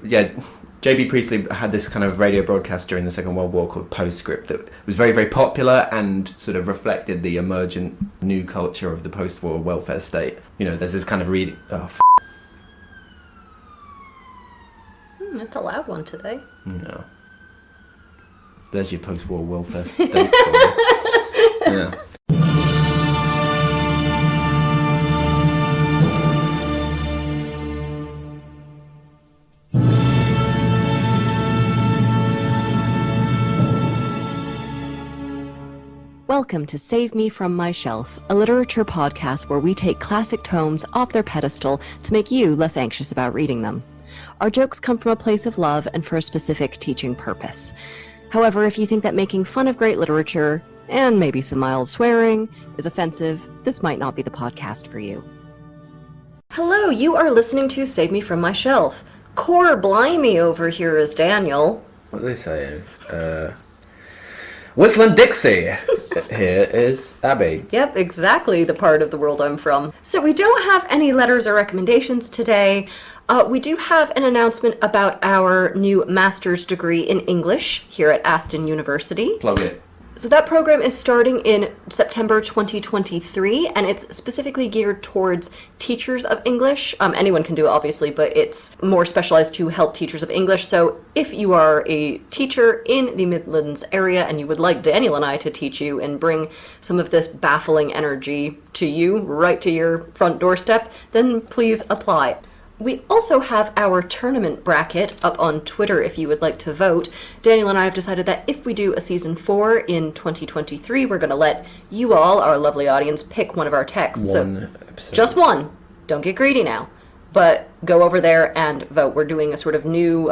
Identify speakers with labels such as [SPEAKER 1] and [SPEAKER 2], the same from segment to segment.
[SPEAKER 1] Yeah, JB Priestley had this kind of radio broadcast during the Second World War called Postscript that was very, very popular and sort of reflected the emergent new culture of the post-war welfare state. You know, there's this kind of reading...
[SPEAKER 2] That's a loud one today.
[SPEAKER 1] No. There's your post-war welfare state for you. Yeah.
[SPEAKER 3] Welcome to Save Me From My Shelf, a literature podcast where we take classic tomes off their pedestal to make you less anxious about reading them. Our jokes come from a place of love and for a specific teaching purpose. However, if you think that making fun of great literature, and maybe some mild swearing, is offensive, this might not be the podcast for you.
[SPEAKER 2] Hello, you are listening to Save Me From My Shelf. Core blimey over here is Daniel.
[SPEAKER 1] What are they saying? Whistling Dixie. Here is Abby.
[SPEAKER 2] Yep, exactly the part of the world I'm from. So we don't have any letters or recommendations today. We do have an announcement about our new master's degree in English here at Aston University.
[SPEAKER 1] Plug it.
[SPEAKER 2] So that program is starting in September 2023, and it's specifically geared towards teachers of English. Anyone can do it, obviously, but it's more specialized to help teachers of English. So if you are a teacher in the Midlands area and you would like Daniel and I to teach you and bring some of this baffling energy to you, right to your front doorstep, then please apply. We also have our tournament bracket up on Twitter if you would like to vote. Daniel and I have decided that if we do a season 4 in 2023, we're going to let you all, our lovely audience, pick one of our texts.
[SPEAKER 1] One episode.
[SPEAKER 2] Just one. Don't get greedy now. But go over there and vote. We're doing a sort of new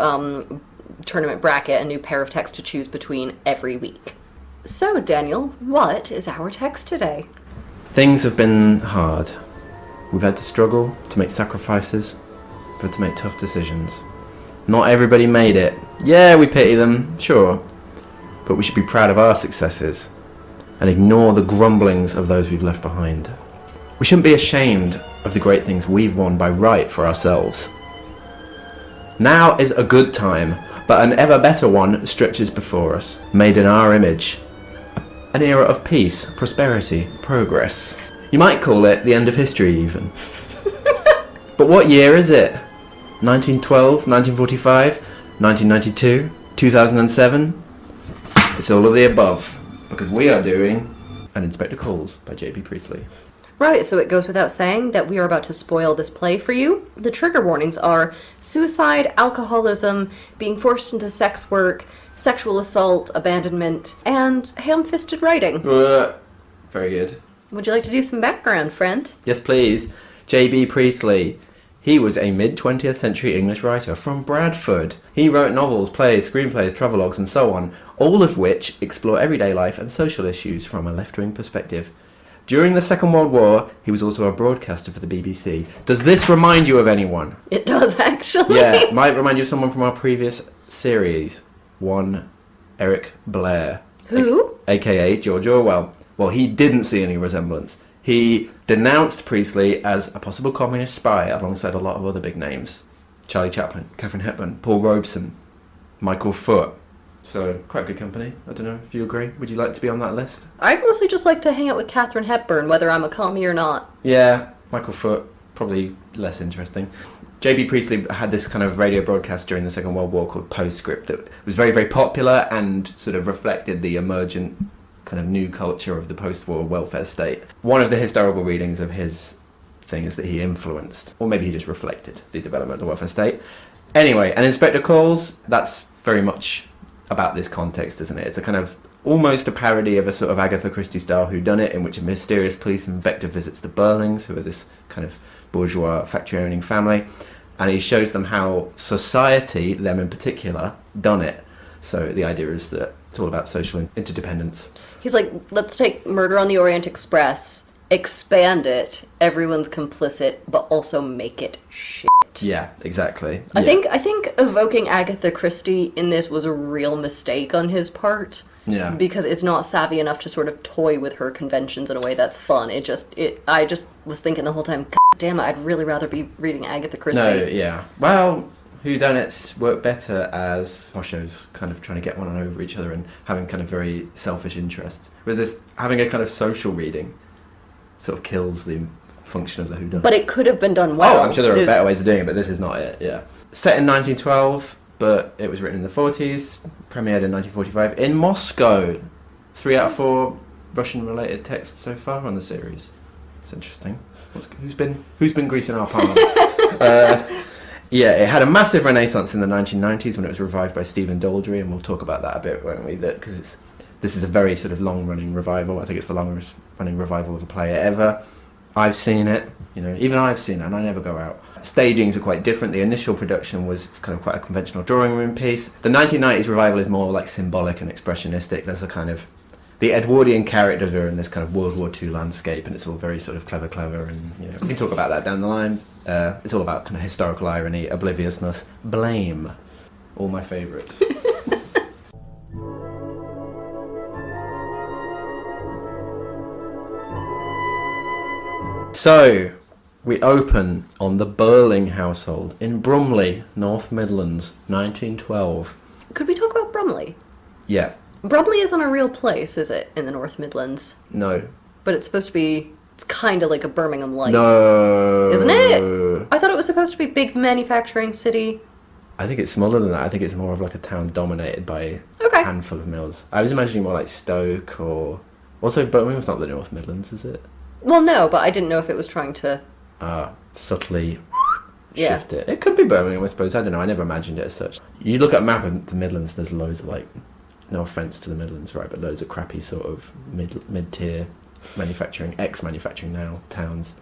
[SPEAKER 2] tournament bracket, a new pair of texts to choose between every week. So, Daniel, what is our text today?
[SPEAKER 1] Things have been hard. We've had to struggle, to make sacrifices, but to make tough decisions. Not everybody made it. Yeah, we pity them, sure. But we should be proud of our successes and ignore the grumblings of those we've left behind. We shouldn't be ashamed of the great things we've won by right for ourselves. Now is a good time, but an ever better one stretches before us, made in our image. An era of peace, prosperity, progress. You might call it the end of history even. But what year is it? 1912, 1945, 1992, 2007? It's all of the above, because we are doing An Inspector Calls by JB Priestley.
[SPEAKER 2] Right, so it goes without saying that we are about to spoil this play for you. The trigger warnings are suicide, alcoholism, being forced into sex work, sexual assault, abandonment, and ham-fisted writing.
[SPEAKER 1] Very good.
[SPEAKER 2] Would you like to do some background, friend?
[SPEAKER 1] Yes, please. JB Priestley. He was a mid-20th century English writer from Bradford. He wrote novels, plays, screenplays, travelogues, and so on, all of which explore everyday life and social issues from a left-wing perspective. During the Second World War, he was also a broadcaster for the BBC. Does this remind you of anyone?
[SPEAKER 2] It does, actually.
[SPEAKER 1] Yeah, it might remind you of someone from our previous series. One Eric Blair.
[SPEAKER 2] Who?
[SPEAKER 1] AKA George Orwell. Well, he didn't see any resemblance. He denounced Priestley as a possible communist spy alongside a lot of other big names. Charlie Chaplin, Katharine Hepburn, Paul Robeson, Michael Foot. So, quite good company. I don't know if you agree. Would you like to be on that list?
[SPEAKER 2] I'd mostly just like to hang out with Katharine Hepburn, whether I'm a commie or not.
[SPEAKER 1] Yeah, Michael Foot, probably less interesting. JB Priestley had this kind of radio broadcast during the Second World War called Postscript that was very, very popular and sort of reflected the emergent kind of new culture of the post-war welfare state. One of the historical readings of his thing is that he influenced, or maybe he just reflected, the development of the welfare state. Anyway, An Inspector Calls, that's very much about this context, isn't it? It's a kind of almost a parody of a sort of Agatha Christie style whodunit in which a mysterious police inspector visits the Burlings, who are this kind of bourgeois factory-owning family, and he shows them how society, them in particular, done it. So the idea is that it's all about social interdependence.
[SPEAKER 2] He's like, let's take Murder on the Orient Express, expand it, everyone's complicit, but also make it shit.
[SPEAKER 1] Yeah, exactly.
[SPEAKER 2] I think evoking Agatha Christie in this was a real mistake on his part.
[SPEAKER 1] Yeah.
[SPEAKER 2] Because it's not savvy enough to sort of toy with her conventions in a way that's fun. I just was thinking the whole time, God damn it, I'd really rather be reading Agatha Christie.
[SPEAKER 1] No, yeah. Well, whodunits work better as poshos kind of trying to get one over each other and having kind of very selfish interests. Whereas this, having a kind of social reading sort of kills the function of the whodunit.
[SPEAKER 2] But it could have been done well.
[SPEAKER 1] Oh, I'm sure there are better ways of doing it, but this is not it, yeah. Set in 1912, but it was written in the 40s, premiered in 1945 in Moscow. 3 out of 4 Russian-related texts so far on the series. It's interesting. Who's been greasing our palm? Yeah, it had a massive renaissance in the 1990s when it was revived by Stephen Daldry, and we'll talk about that a bit, won't we? Because this is a very sort of long-running revival. I think it's the longest-running revival of a play ever. I've seen it, even I've seen it, and I never go out. Stagings are quite different. The initial production was kind of quite a conventional drawing room piece. The 1990s revival is more like symbolic and expressionistic. There's a kind of... The Edwardian characters are in this kind of World War II landscape, and it's all very sort of clever, and we can talk about that down the line. It's all about kind of historical irony, obliviousness, blame. All my favourites. So, we open on the Burling household in Bromley, North Midlands, 1912.
[SPEAKER 2] Could we talk about Bromley?
[SPEAKER 1] Yeah.
[SPEAKER 2] Bromley isn't a real place, is it, in the North Midlands?
[SPEAKER 1] No.
[SPEAKER 2] But it's supposed to be... It's kind of like a Birmingham light.
[SPEAKER 1] No.
[SPEAKER 2] Isn't it? I thought it was supposed to be a big manufacturing city.
[SPEAKER 1] I think it's smaller than that. I think it's more of like a town dominated by a handful of mills. I was imagining more like Stoke or... Also, Birmingham's not the North Midlands, is it?
[SPEAKER 2] Well, no, but I didn't know if it was trying to...
[SPEAKER 1] subtly shift it. It could be Birmingham, I suppose. I don't know. I never imagined it as such. You look at a map of the Midlands, there's loads of like... No offence to the Midlands, right, but loads of crappy sort of mid-tier manufacturing, ex-manufacturing now, towns.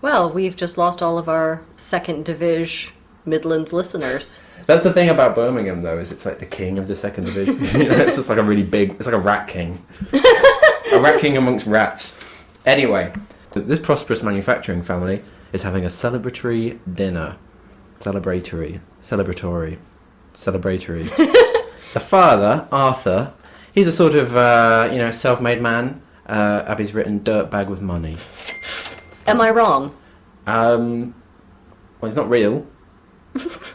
[SPEAKER 2] Well, we've just lost all of our second division Midlands listeners.
[SPEAKER 1] That's the thing about Birmingham, though, is it's like the king of the second division. It's just like a really big... It's like a rat king. A rat king amongst rats. Anyway, this prosperous manufacturing family is having a celebratory dinner. Celebratory. The father, Arthur, he's a sort of, self-made man. Abby's written dirtbag with money.
[SPEAKER 2] Am I wrong?
[SPEAKER 1] Well, he's not real.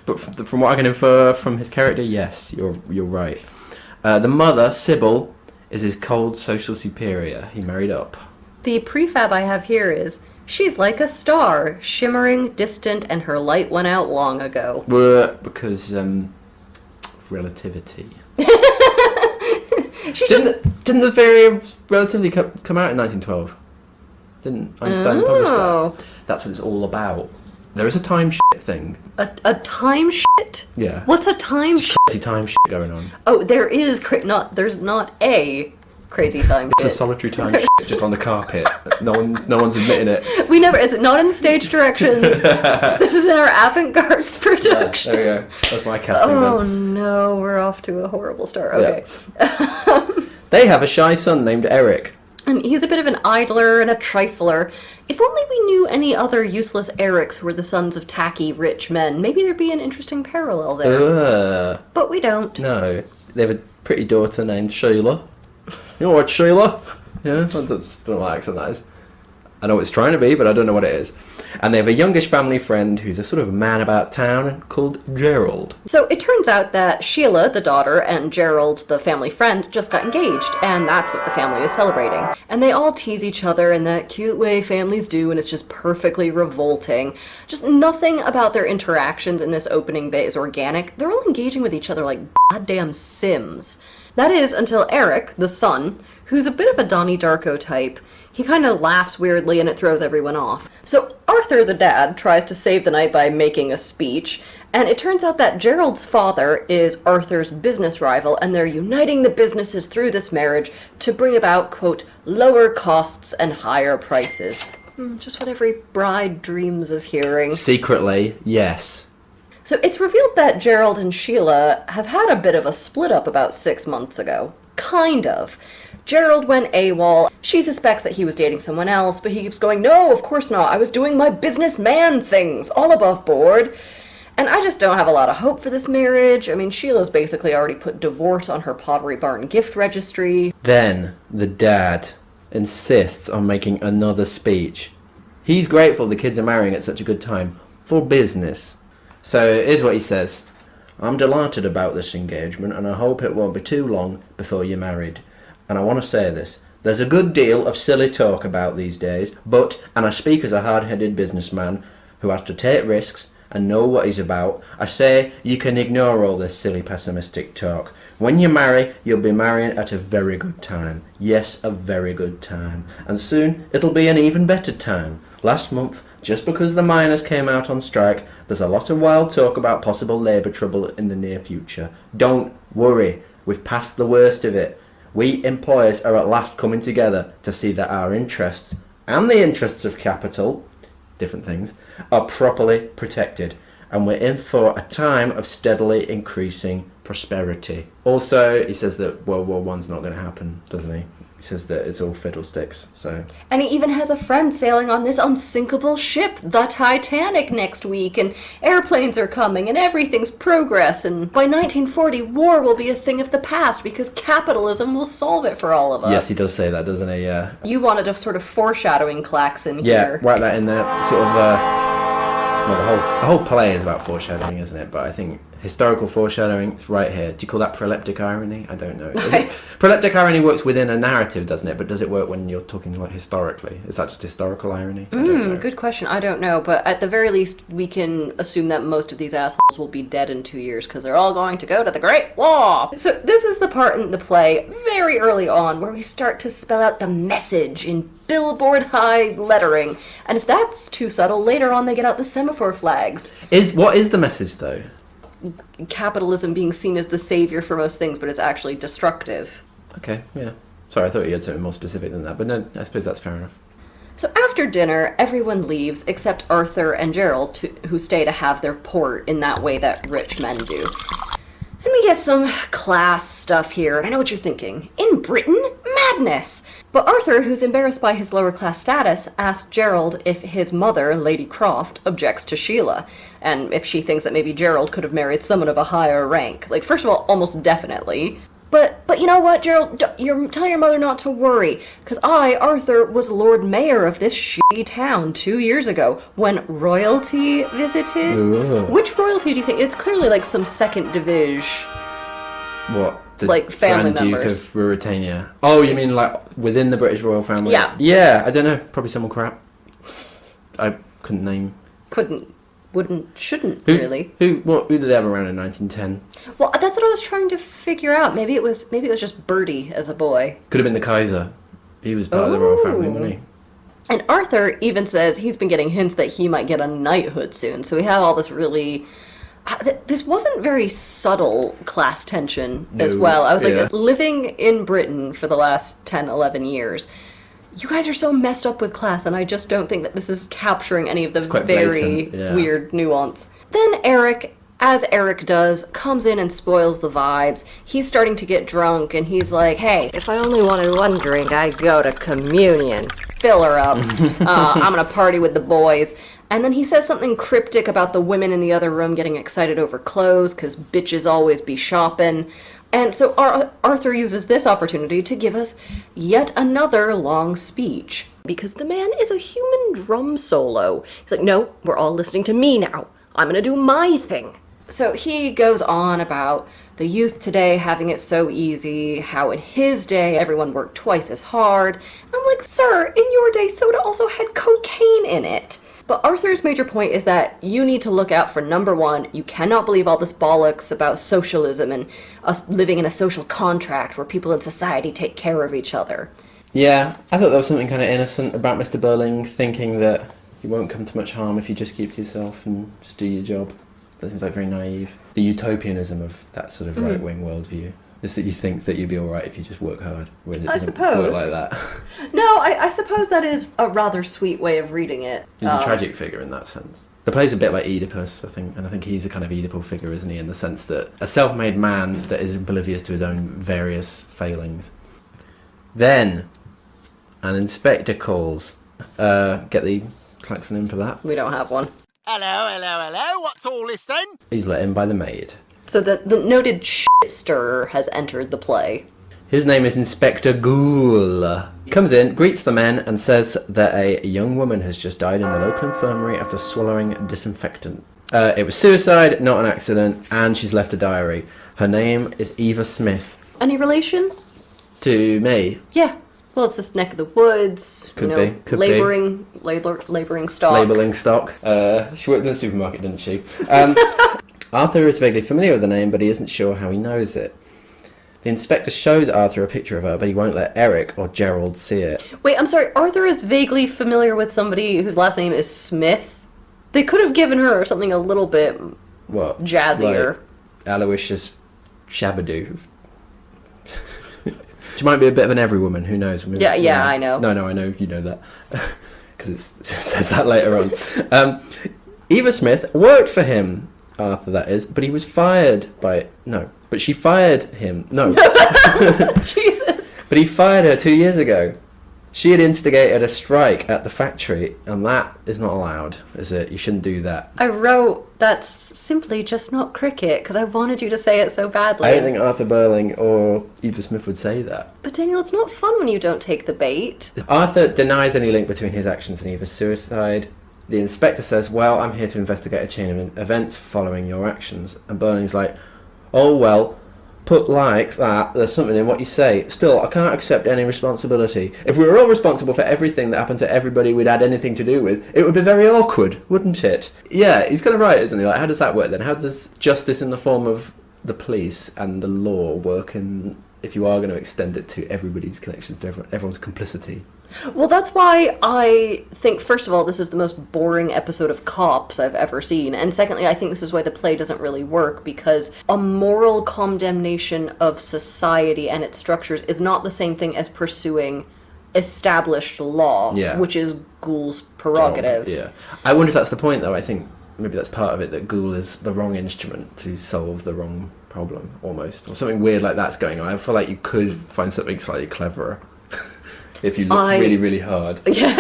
[SPEAKER 1] But from what I can infer from his character, yes, you're right. The mother, Sybil, is his cold social superior. He married up.
[SPEAKER 2] The prefab I have here is, she's like a star, shimmering, distant, and her light went out long ago.
[SPEAKER 1] Because, relativity. Didn't the theory of relativity come out in 1912? Didn't Einstein publish that? That's what it's all about. There is a time shit thing.
[SPEAKER 2] A time shit?
[SPEAKER 1] Yeah.
[SPEAKER 2] What's a time shit?
[SPEAKER 1] Crazy time shit going on.
[SPEAKER 2] Oh, there is there's not a crazy time
[SPEAKER 1] It's
[SPEAKER 2] shit.
[SPEAKER 1] a solitary time shit just on the carpet. No one's admitting it.
[SPEAKER 2] It's not in stage directions. This is in our avant-garde production.
[SPEAKER 1] Yeah, there we go. That's my casting then.
[SPEAKER 2] No, we're off to a horrible start. Okay.
[SPEAKER 1] Yeah. They have a shy son named Eric.
[SPEAKER 2] And he's a bit of an idler and a trifler. If only we knew any other useless Erics who were the sons of tacky, rich men, maybe there'd be an interesting parallel there. But we don't.
[SPEAKER 1] No. They have a pretty daughter named Sheila. You know what, Sheila? Yeah, I don't know what accent that is. I know what it's trying to be, but I don't know what it is. And they have a youngish family friend who's a sort of man about town called Gerald.
[SPEAKER 2] So it turns out that Sheila, the daughter, and Gerald, the family friend, just got engaged, and that's what the family is celebrating. And they all tease each other in that cute way families do, and it's just perfectly revolting. Just nothing about their interactions in this opening bit is organic. They're all engaging with each other like goddamn Sims. That is until Eric, the son, who's a bit of a Donnie Darko type, he kind of laughs weirdly and it throws everyone off. So Arthur, the dad, tries to save the night by making a speech, and it turns out that Gerald's father is Arthur's business rival, and they're uniting the businesses through this marriage to bring about, quote, lower costs and higher prices. Just what every bride dreams of hearing.
[SPEAKER 1] Secretly, yes.
[SPEAKER 2] So it's revealed that Gerald and Sheila have had a bit of a split up about 6 months ago. Kind of. Gerald went AWOL. She suspects that he was dating someone else, but he keeps going, no, of course not. I was doing my businessman things, all above board. And I just don't have a lot of hope for this marriage. I mean, Sheila's basically already put divorce on her Pottery Barn gift registry.
[SPEAKER 1] Then the dad insists on making another speech. He's grateful the kids are marrying at such a good time for business. So here's what he says. I'm delighted about this engagement, and I hope it won't be too long before you're married. And I want to say this. There's a good deal of silly talk about these days, but, and I speak as a hard-headed businessman who has to take risks and know what he's about, I say you can ignore all this silly pessimistic talk. When you marry, you'll be marrying at a very good time. Yes, a very good time. And soon, it'll be an even better time. Last month, just because the miners came out on strike, there's a lot of wild talk about possible labour trouble in the near future. Don't worry, we've passed the worst of it. We employers are at last coming together to see that our interests, and the interests of capital, different things, are properly protected. And we're in for a time of steadily increasing prosperity. Also, he says that World War I's not going to happen, doesn't he? He says that it's all fiddlesticks, so...
[SPEAKER 2] And he even has a friend sailing on this unsinkable ship, the Titanic, next week, and airplanes are coming, and everything's progress, and by 1940, war will be a thing of the past, because capitalism will solve it for all of us.
[SPEAKER 1] Yes, he does say that, doesn't he? Yeah.
[SPEAKER 2] You wanted a sort of foreshadowing klaxon
[SPEAKER 1] Yeah,
[SPEAKER 2] here.
[SPEAKER 1] write that in there, sort of, well, the whole play is about foreshadowing, isn't it? But I think historical foreshadowing is right here. Do you call that proleptic irony? I don't know. Proleptic irony works within a narrative, doesn't it? But does it work when you're talking like historically? Is that just historical irony?
[SPEAKER 2] Good question. I don't know. But at the very least, we can assume that most of these assholes will be dead in 2 years because they're all going to go to the Great War. So this is the part in the play very early on where we start to spell out the message in billboard high lettering. And if that's too subtle, later on they get out the semaphore flags.
[SPEAKER 1] What is the message, though?
[SPEAKER 2] Capitalism being seen as the savior for most things, but it's actually destructive.
[SPEAKER 1] Okay, yeah. Sorry, I thought you had something more specific than that, but no, I suppose that's fair enough.
[SPEAKER 2] So after dinner, everyone leaves except Arthur and Gerald, who stay to have their port in that way that rich men do. And we get some class stuff here, and I know what you're thinking. In Britain? Madness! But Arthur, who's embarrassed by his lower class status, asks Gerald if his mother, Lady Croft, objects to Sheila, and if she thinks that maybe Gerald could have married someone of a higher rank. Like, first of all, almost definitely. But you know what, Gerald? Tell your mother not to worry, because I, Arthur, was Lord Mayor of this shitty town 2 years ago when royalty visited.
[SPEAKER 1] Ooh.
[SPEAKER 2] Which royalty do you think? It's clearly like some second division.
[SPEAKER 1] What? The
[SPEAKER 2] like family
[SPEAKER 1] Grand
[SPEAKER 2] members.
[SPEAKER 1] Duke of Ruritania. Oh, you mean like within the British royal family?
[SPEAKER 2] Yeah.
[SPEAKER 1] Yeah, I don't know. Probably someone crap. I couldn't name.
[SPEAKER 2] Shouldn't,
[SPEAKER 1] Who,
[SPEAKER 2] really.
[SPEAKER 1] Who did they have around in 1910?
[SPEAKER 2] Well, that's what I was trying to figure out. Maybe it was just Bertie as a boy.
[SPEAKER 1] Could have been the Kaiser. He was part of the royal family, wasn't he?
[SPEAKER 2] And Arthur even says he's been getting hints that he might get a knighthood soon. So we have all this really... This wasn't very subtle class tension as well. I was like, living in Britain for the last 10, 11 years, you guys are so messed up with class, and I just don't think that this is capturing any of the very weird nuance. Then Eric, as Eric does, comes in and spoils the vibes. He's starting to get drunk, and he's like, hey, if I only wanted one drink, I'd go to communion. Fill her up. I'm gonna party with the boys. And then he says something cryptic about the women in the other room getting excited over clothes, because bitches always be shopping. And so Arthur uses this opportunity to give us yet another long speech, because the man is a human drum solo. He's like, no, we're all listening to me now. I'm gonna do my thing. So he goes on about the youth today having it so easy, how in his day everyone worked twice as hard. I'm like, sir, in your day soda also had cocaine in it. But Arthur's major point is that you need to look out for number one, you cannot believe all this bollocks about socialism and us living in a social contract where people in society take care of each other.
[SPEAKER 1] Yeah, I thought there was something kind of innocent about Mr. Burling thinking that you won't come to much harm if you just keep to yourself and just do your job. That seems like very naive. The utopianism of that sort of right-wing worldview is that you think that you'll be alright if you just work hard, whereas it doesn't work like that.
[SPEAKER 2] No, I suppose that is a rather sweet way of reading it.
[SPEAKER 1] He's a tragic figure in that sense. The play's a bit like Oedipus, I think, and I think he's a kind of Oedipal figure, isn't he, in the sense that a self-made man that is oblivious to his own various failings. Then, an inspector calls. Get the klaxon in for that.
[SPEAKER 2] We don't have one.
[SPEAKER 4] Hello, what's all this then?
[SPEAKER 1] He's let in by the maid.
[SPEAKER 2] So the noted shit stirrer has entered the play.
[SPEAKER 1] His name is Inspector Ghoul. He comes in, greets the men, and says that a young woman has just died in the local infirmary after swallowing disinfectant. It was suicide, not an accident, and she's left a diary. Her name is Eva Smith.
[SPEAKER 2] Any relation?
[SPEAKER 1] To me.
[SPEAKER 2] Yeah. Well, it's this neck of the woods.
[SPEAKER 1] Could be.
[SPEAKER 2] Laboring stock.
[SPEAKER 1] Labelling stock. She worked in the supermarket, didn't she? Arthur is vaguely familiar with the name, but he isn't sure how he knows it. The inspector shows Arthur a picture of her, but he won't let Eric or Gerald see it.
[SPEAKER 2] Wait, I'm sorry. Arthur is vaguely familiar with somebody whose last name is Smith? They could have given her something a little bit jazzier.
[SPEAKER 1] Like Aloysius Shabadoo. She might be a bit of an every woman, who knows?
[SPEAKER 2] Yeah, I know.
[SPEAKER 1] No, I know you know that. Because it says that later on. Eva Smith worked for him, Arthur that is, but he was fired by... No, but she fired him. No.
[SPEAKER 2] Jesus.
[SPEAKER 1] But he fired her 2 years ago. She had instigated a strike at the factory, and that is not allowed, is it? You shouldn't do that.
[SPEAKER 2] I wrote, that's simply just not cricket, because I wanted you to say it so badly.
[SPEAKER 1] I don't think Arthur Burling or Eva Smith would say that.
[SPEAKER 2] But Daniel, it's not fun when you don't take the bait.
[SPEAKER 1] Arthur denies any link between his actions and Eva's suicide. The inspector says, well, I'm here to investigate a chain of events following your actions. And Burling's like, oh, well, put like that, there's something in what you say. Still, I can't accept any responsibility. If we were all responsible for everything that happened to everybody we'd had anything to do with, it would be very awkward, wouldn't it? Yeah, he's kind of right, isn't he? Like, how does that work then? How does justice in the form of the police and the law work in, if you are going to extend it to everybody's connections to everyone's complicity?
[SPEAKER 2] Well, that's why I think, first of all, this is the most boring episode of Cops I've ever seen. And secondly, I think this is why the play doesn't really work, because a moral condemnation of society and its structures is not the same thing as pursuing established law, which is Gould's prerogative.
[SPEAKER 1] Yeah. I wonder if that's the point, though. I think maybe that's part of it, that Gould is the wrong instrument to solve the wrong problem, almost. Or something weird like that's going on. I feel like you could find something slightly cleverer. If you look really, really hard.
[SPEAKER 2] Yeah.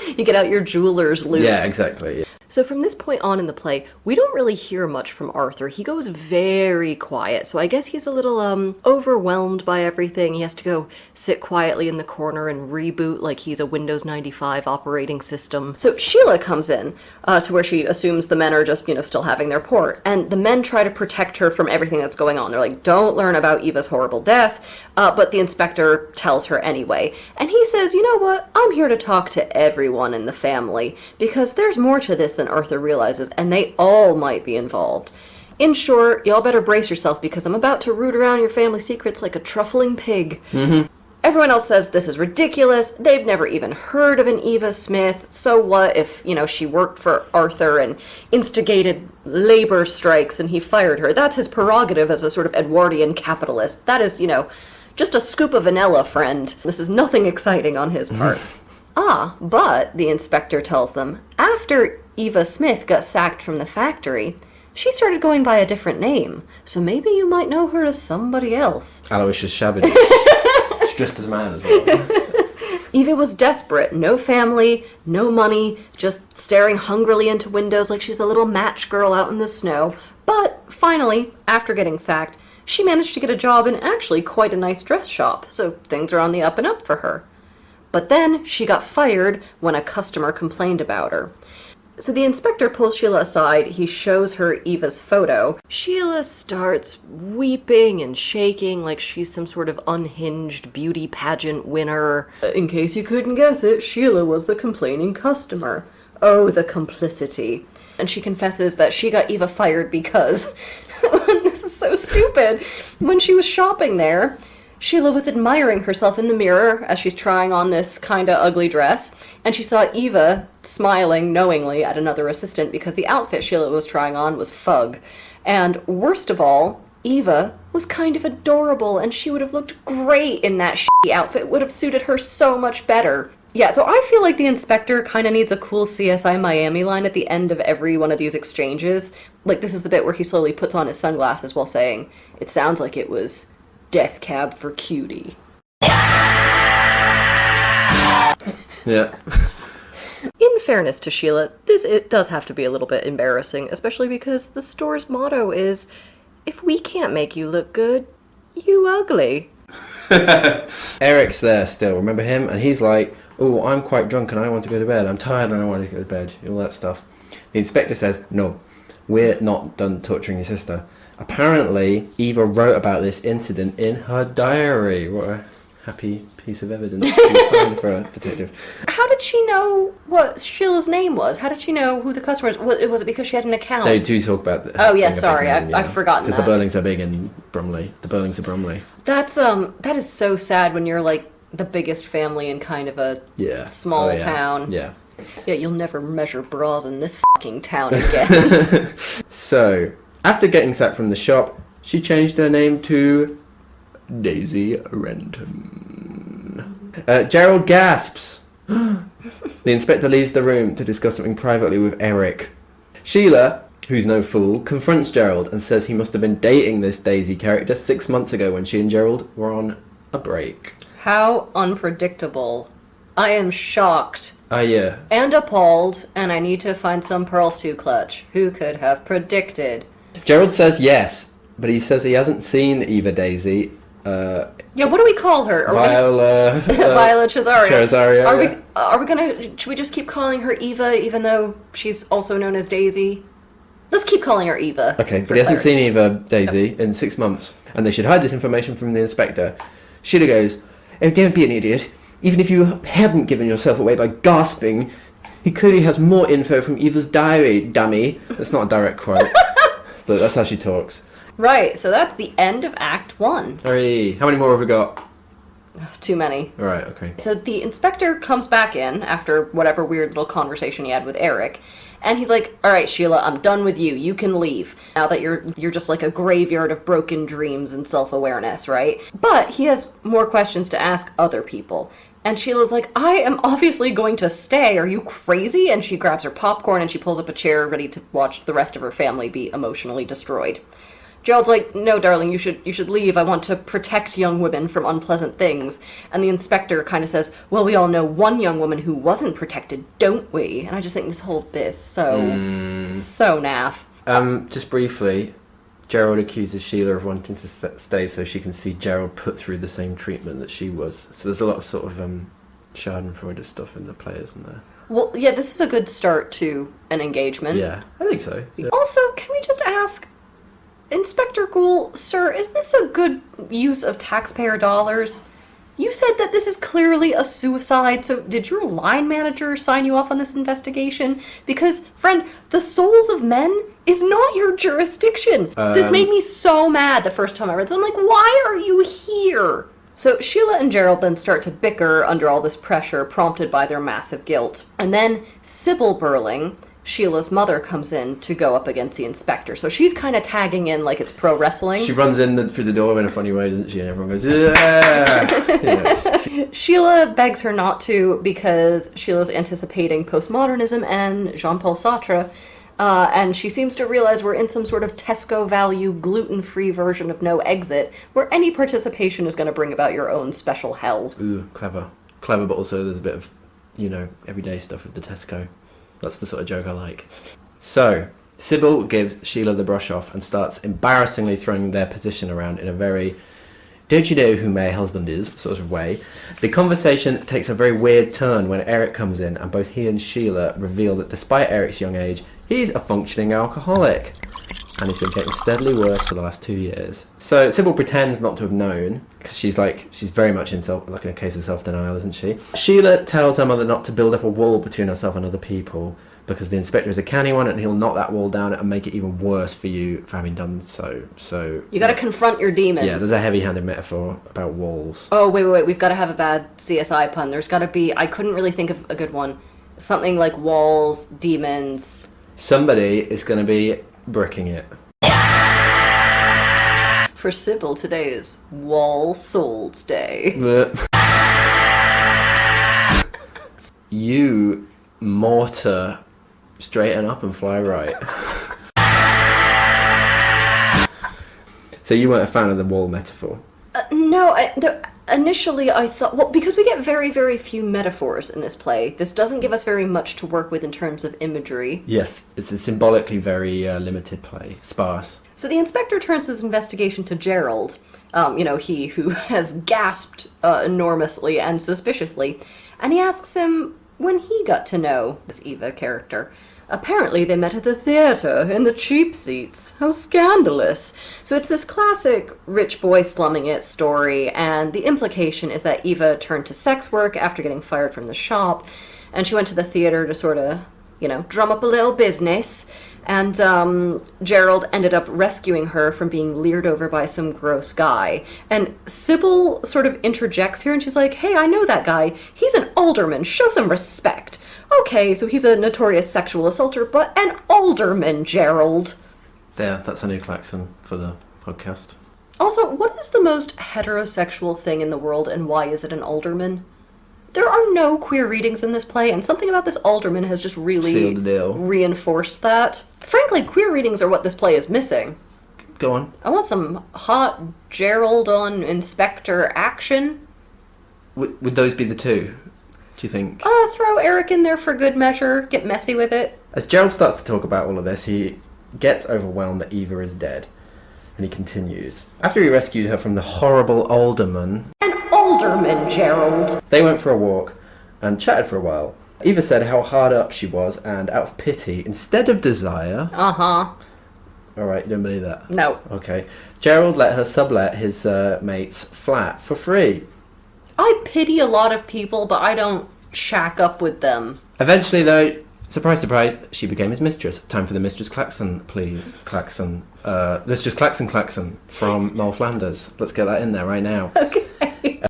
[SPEAKER 2] You get out your jeweler's loop.
[SPEAKER 1] Yeah, exactly. Yeah.
[SPEAKER 2] So from this point on in the play, we don't really hear much from Arthur. He goes very quiet, so I guess he's a little overwhelmed by everything. He has to go sit quietly in the corner and reboot like he's a Windows 95 operating system. So Sheila comes in to where she assumes the men are just, still having their port. And the men try to protect her from everything that's going on. They're like, don't learn about Eva's horrible death. But the inspector tells her anyway. And he says, you know what? I'm here to talk to everyone in the family, because there's more to this than Arthur realizes, and they all might be involved. In short, y'all better brace yourself, because I'm about to root around your family secrets like a truffling pig. Mm-hmm. Everyone else says this is ridiculous. They've never even heard of an Eva Smith. So what if, she worked for Arthur and instigated labor strikes and he fired her? That's his prerogative as a sort of Edwardian capitalist. That is, just a scoop of vanilla, friend. This is nothing exciting on his part. But, the inspector tells them, after Eva Smith got sacked from the factory, she started going by a different name, so maybe you might know her as somebody else.
[SPEAKER 1] Aloysius Shabadoo. She's dressed as a man as well.
[SPEAKER 2] Eva was desperate. No family, no money, just staring hungrily into windows like she's a little match girl out in the snow. But, finally, after getting sacked, she managed to get a job in actually quite a nice dress shop, so things are on the up and up for her. But then she got fired when a customer complained about her. So the inspector pulls Sheila aside. He shows her Eva's photo. Sheila starts weeping and shaking like she's some sort of unhinged beauty pageant winner. In case you couldn't guess it, Sheila was the complaining customer. Oh, the complicity. And she confesses that she got Eva fired because, this is so stupid, when she was shopping there, Sheila was admiring herself in the mirror as she's trying on this kinda ugly dress, and she saw Eva smiling knowingly at another assistant because the outfit Sheila was trying on was fug. And worst of all, Eva was kind of adorable, and she would have looked great in that shitty outfit. It would have suited her so much better. Yeah, so I feel like the inspector kind of needs a cool CSI Miami line at the end of every one of these exchanges. Like, this is the bit where he slowly puts on his sunglasses while saying, "It sounds like it was Death Cab for Cutie."
[SPEAKER 1] Yeah.
[SPEAKER 2] In fairness to Sheila, it does have to be a little bit embarrassing, especially because the store's motto is, if we can't make you look good, you ugly.
[SPEAKER 1] Eric's there still, remember him? And he's like, oh, I'm quite drunk and I want to go to bed. I'm tired and I want to go to bed. All that stuff. The inspector says, no, we're not done torturing your sister. Apparently, Eva wrote about this incident in her diary. What a happy piece of evidence to find for a detective.
[SPEAKER 2] How did she know what Sheila's name was? How did she know who the customer was? Was it because she had an account?
[SPEAKER 1] They do talk about that.
[SPEAKER 2] Oh, yes, sorry. I've forgotten that.
[SPEAKER 1] Because the Burlings are big in Brumley. The Burlings are Brumley.
[SPEAKER 2] That is so sad when you're, like, the biggest family in kind of a small town.
[SPEAKER 1] Yeah.
[SPEAKER 2] Yeah, you'll never measure bras in this fucking town again.
[SPEAKER 1] So, after getting sacked from the shop, she changed her name to Daisy Renton. Gerald gasps. The inspector leaves the room to discuss something privately with Eric. Sheila, who's no fool, confronts Gerald and says he must have been dating this Daisy character 6 months ago when she and Gerald were on a break.
[SPEAKER 2] How unpredictable. I am shocked.
[SPEAKER 1] Yeah.
[SPEAKER 2] And appalled, and I need to find some pearls to clutch. Who could have predicted?
[SPEAKER 1] Gerald says yes, but he says he hasn't seen Eva Daisy.
[SPEAKER 2] Yeah, what do we call her?
[SPEAKER 1] Viola.
[SPEAKER 2] Viola
[SPEAKER 1] Cesario.
[SPEAKER 2] Should we just keep calling her Eva, even though she's also known as Daisy? Let's keep calling her Eva.
[SPEAKER 1] Okay, but he hasn't seen Eva Daisy in 6 months, and they should hide this information from the inspector. Sheila goes, oh, don't be an idiot. Even if you hadn't given yourself away by gasping, he clearly has more info from Eva's diary, dummy. That's not a direct quote, but that's how she talks.
[SPEAKER 2] Right, so that's the end of Act 1.
[SPEAKER 1] Hurry. How many more have we got?
[SPEAKER 2] Too many.
[SPEAKER 1] All right, okay.
[SPEAKER 2] So the inspector comes back in after whatever weird little conversation he had with Eric, and he's like, all right, Sheila, I'm done with you. You can leave. Now that you're just like a graveyard of broken dreams and self-awareness, right? But he has more questions to ask other people. And Sheila's like, I am obviously going to stay. Are you crazy? And she grabs her popcorn and she pulls up a chair ready to watch the rest of her family be emotionally destroyed. Gerald's like, no, darling, you should leave. I want to protect young women from unpleasant things. And the inspector kind of says, well, we all know one young woman who wasn't protected, don't we? And I just think this whole bit is so naff.
[SPEAKER 1] Just briefly, Gerald accuses Sheila of wanting to stay so she can see Gerald put through the same treatment that she was. So there's a lot of sort of Schadenfreude stuff in the play, isn't there?
[SPEAKER 2] Well, yeah, this is a good start to an engagement.
[SPEAKER 1] Yeah, I think so. Yeah.
[SPEAKER 2] Also, can we just ask, Inspector Gould, sir, is this a good use of taxpayer dollars? You said that this is clearly a suicide, so did your line manager sign you off on this investigation? Because, friend, the souls of men is not your jurisdiction. This made me so mad the first time I read this. I'm like, why are you here? So Sheila and Gerald then start to bicker under all this pressure prompted by their massive guilt. And then Sybil Burling, Sheila's mother, comes in to go up against the inspector. So she's kind of tagging in like it's pro wrestling.
[SPEAKER 1] She runs in through the door in a funny way, doesn't she? And everyone goes, yeah.
[SPEAKER 2] Sheila begs her not to because Sheila's anticipating postmodernism and Jean-Paul Sartre. And she seems to realize we're in some sort of Tesco value, gluten-free version of No Exit, where any participation is going to bring about your own special hell.
[SPEAKER 1] Ooh, clever. Clever, but also there's a bit of, everyday stuff with the Tesco. That's the sort of joke I like. So, Sybil gives Sheila the brush off and starts embarrassingly throwing their position around in a very, don't you know who my husband is, sort of way. The conversation takes a very weird turn when Eric comes in and both he and Sheila reveal that despite Eric's young age, he's a functioning alcoholic. And it's been getting steadily worse for the last 2 years. So Sybil pretends not to have known, because she's very much in a case of self-denial, isn't she? Sheila tells her mother not to build up a wall between herself and other people, because the inspector is a canny one and he'll knock that wall down and make it even worse for you for having done so. So
[SPEAKER 2] you gotta confront your demons.
[SPEAKER 1] Yeah, there's a heavy-handed metaphor about walls.
[SPEAKER 2] Oh, wait, we've gotta have a bad CSI pun. There's gotta be, I couldn't really think of a good one. Something like walls, demons.
[SPEAKER 1] Somebody is gonna be bricking it.
[SPEAKER 2] For Sybil, today is Wall Souls Day.
[SPEAKER 1] You mortar, straighten up and fly right. So you weren't a fan of the wall metaphor?
[SPEAKER 2] No, initially I thought, well, because we get very, very few metaphors in this play, this doesn't give us very much to work with in terms of imagery.
[SPEAKER 1] Yes, it's a symbolically very limited play, sparse.
[SPEAKER 2] So the inspector turns his investigation to Gerald, he who has gasped enormously and suspiciously, and he asks him when he got to know this Eva character. Apparently they met at the theatre, in the cheap seats. How scandalous. So it's this classic rich boy slumming it story, and the implication is that Eva turned to sex work after getting fired from the shop, and she went to the theatre to sort of, drum up a little business, and Gerald ended up rescuing her from being leered over by some gross guy. And Sybil sort of interjects here, and she's like, hey, I know that guy. He's an alderman. Show some respect. Okay, so he's a notorious sexual assaulter, but an alderman, Gerald.
[SPEAKER 1] There, that's a new klaxon for the podcast.
[SPEAKER 2] Also, what is the most heterosexual thing in the world, and why is it an alderman? There are no queer readings in this play, and something about this alderman has just really
[SPEAKER 1] sealed the deal.
[SPEAKER 2] Reinforced that. Frankly, queer readings are what this play is missing.
[SPEAKER 1] Go on.
[SPEAKER 2] I want some hot Gerald on Inspector action.
[SPEAKER 1] Would those be the two, do you think?
[SPEAKER 2] Throw Eric in there for good measure. Get messy with it.
[SPEAKER 1] As Gerald starts to talk about all of this, he gets overwhelmed that Eva is dead. And he continues. After he rescued her from the horrible alderman...
[SPEAKER 2] An alderman, Gerald!
[SPEAKER 1] They went for a walk and chatted for a while. Eva said how hard up she was, and out of pity, instead of desire...
[SPEAKER 2] Uh-huh.
[SPEAKER 1] Alright, you don't believe that?
[SPEAKER 2] No.
[SPEAKER 1] Okay. Gerald let her sublet his mate's flat for free.
[SPEAKER 2] I pity a lot of people, but I don't shack up with them.
[SPEAKER 1] Eventually, though, surprise, surprise, she became his mistress. Time for the Mistress Klaxon, please. Klaxon. Mistress Klaxon from Noel Flanders. Let's get that in there right now.
[SPEAKER 2] Okay.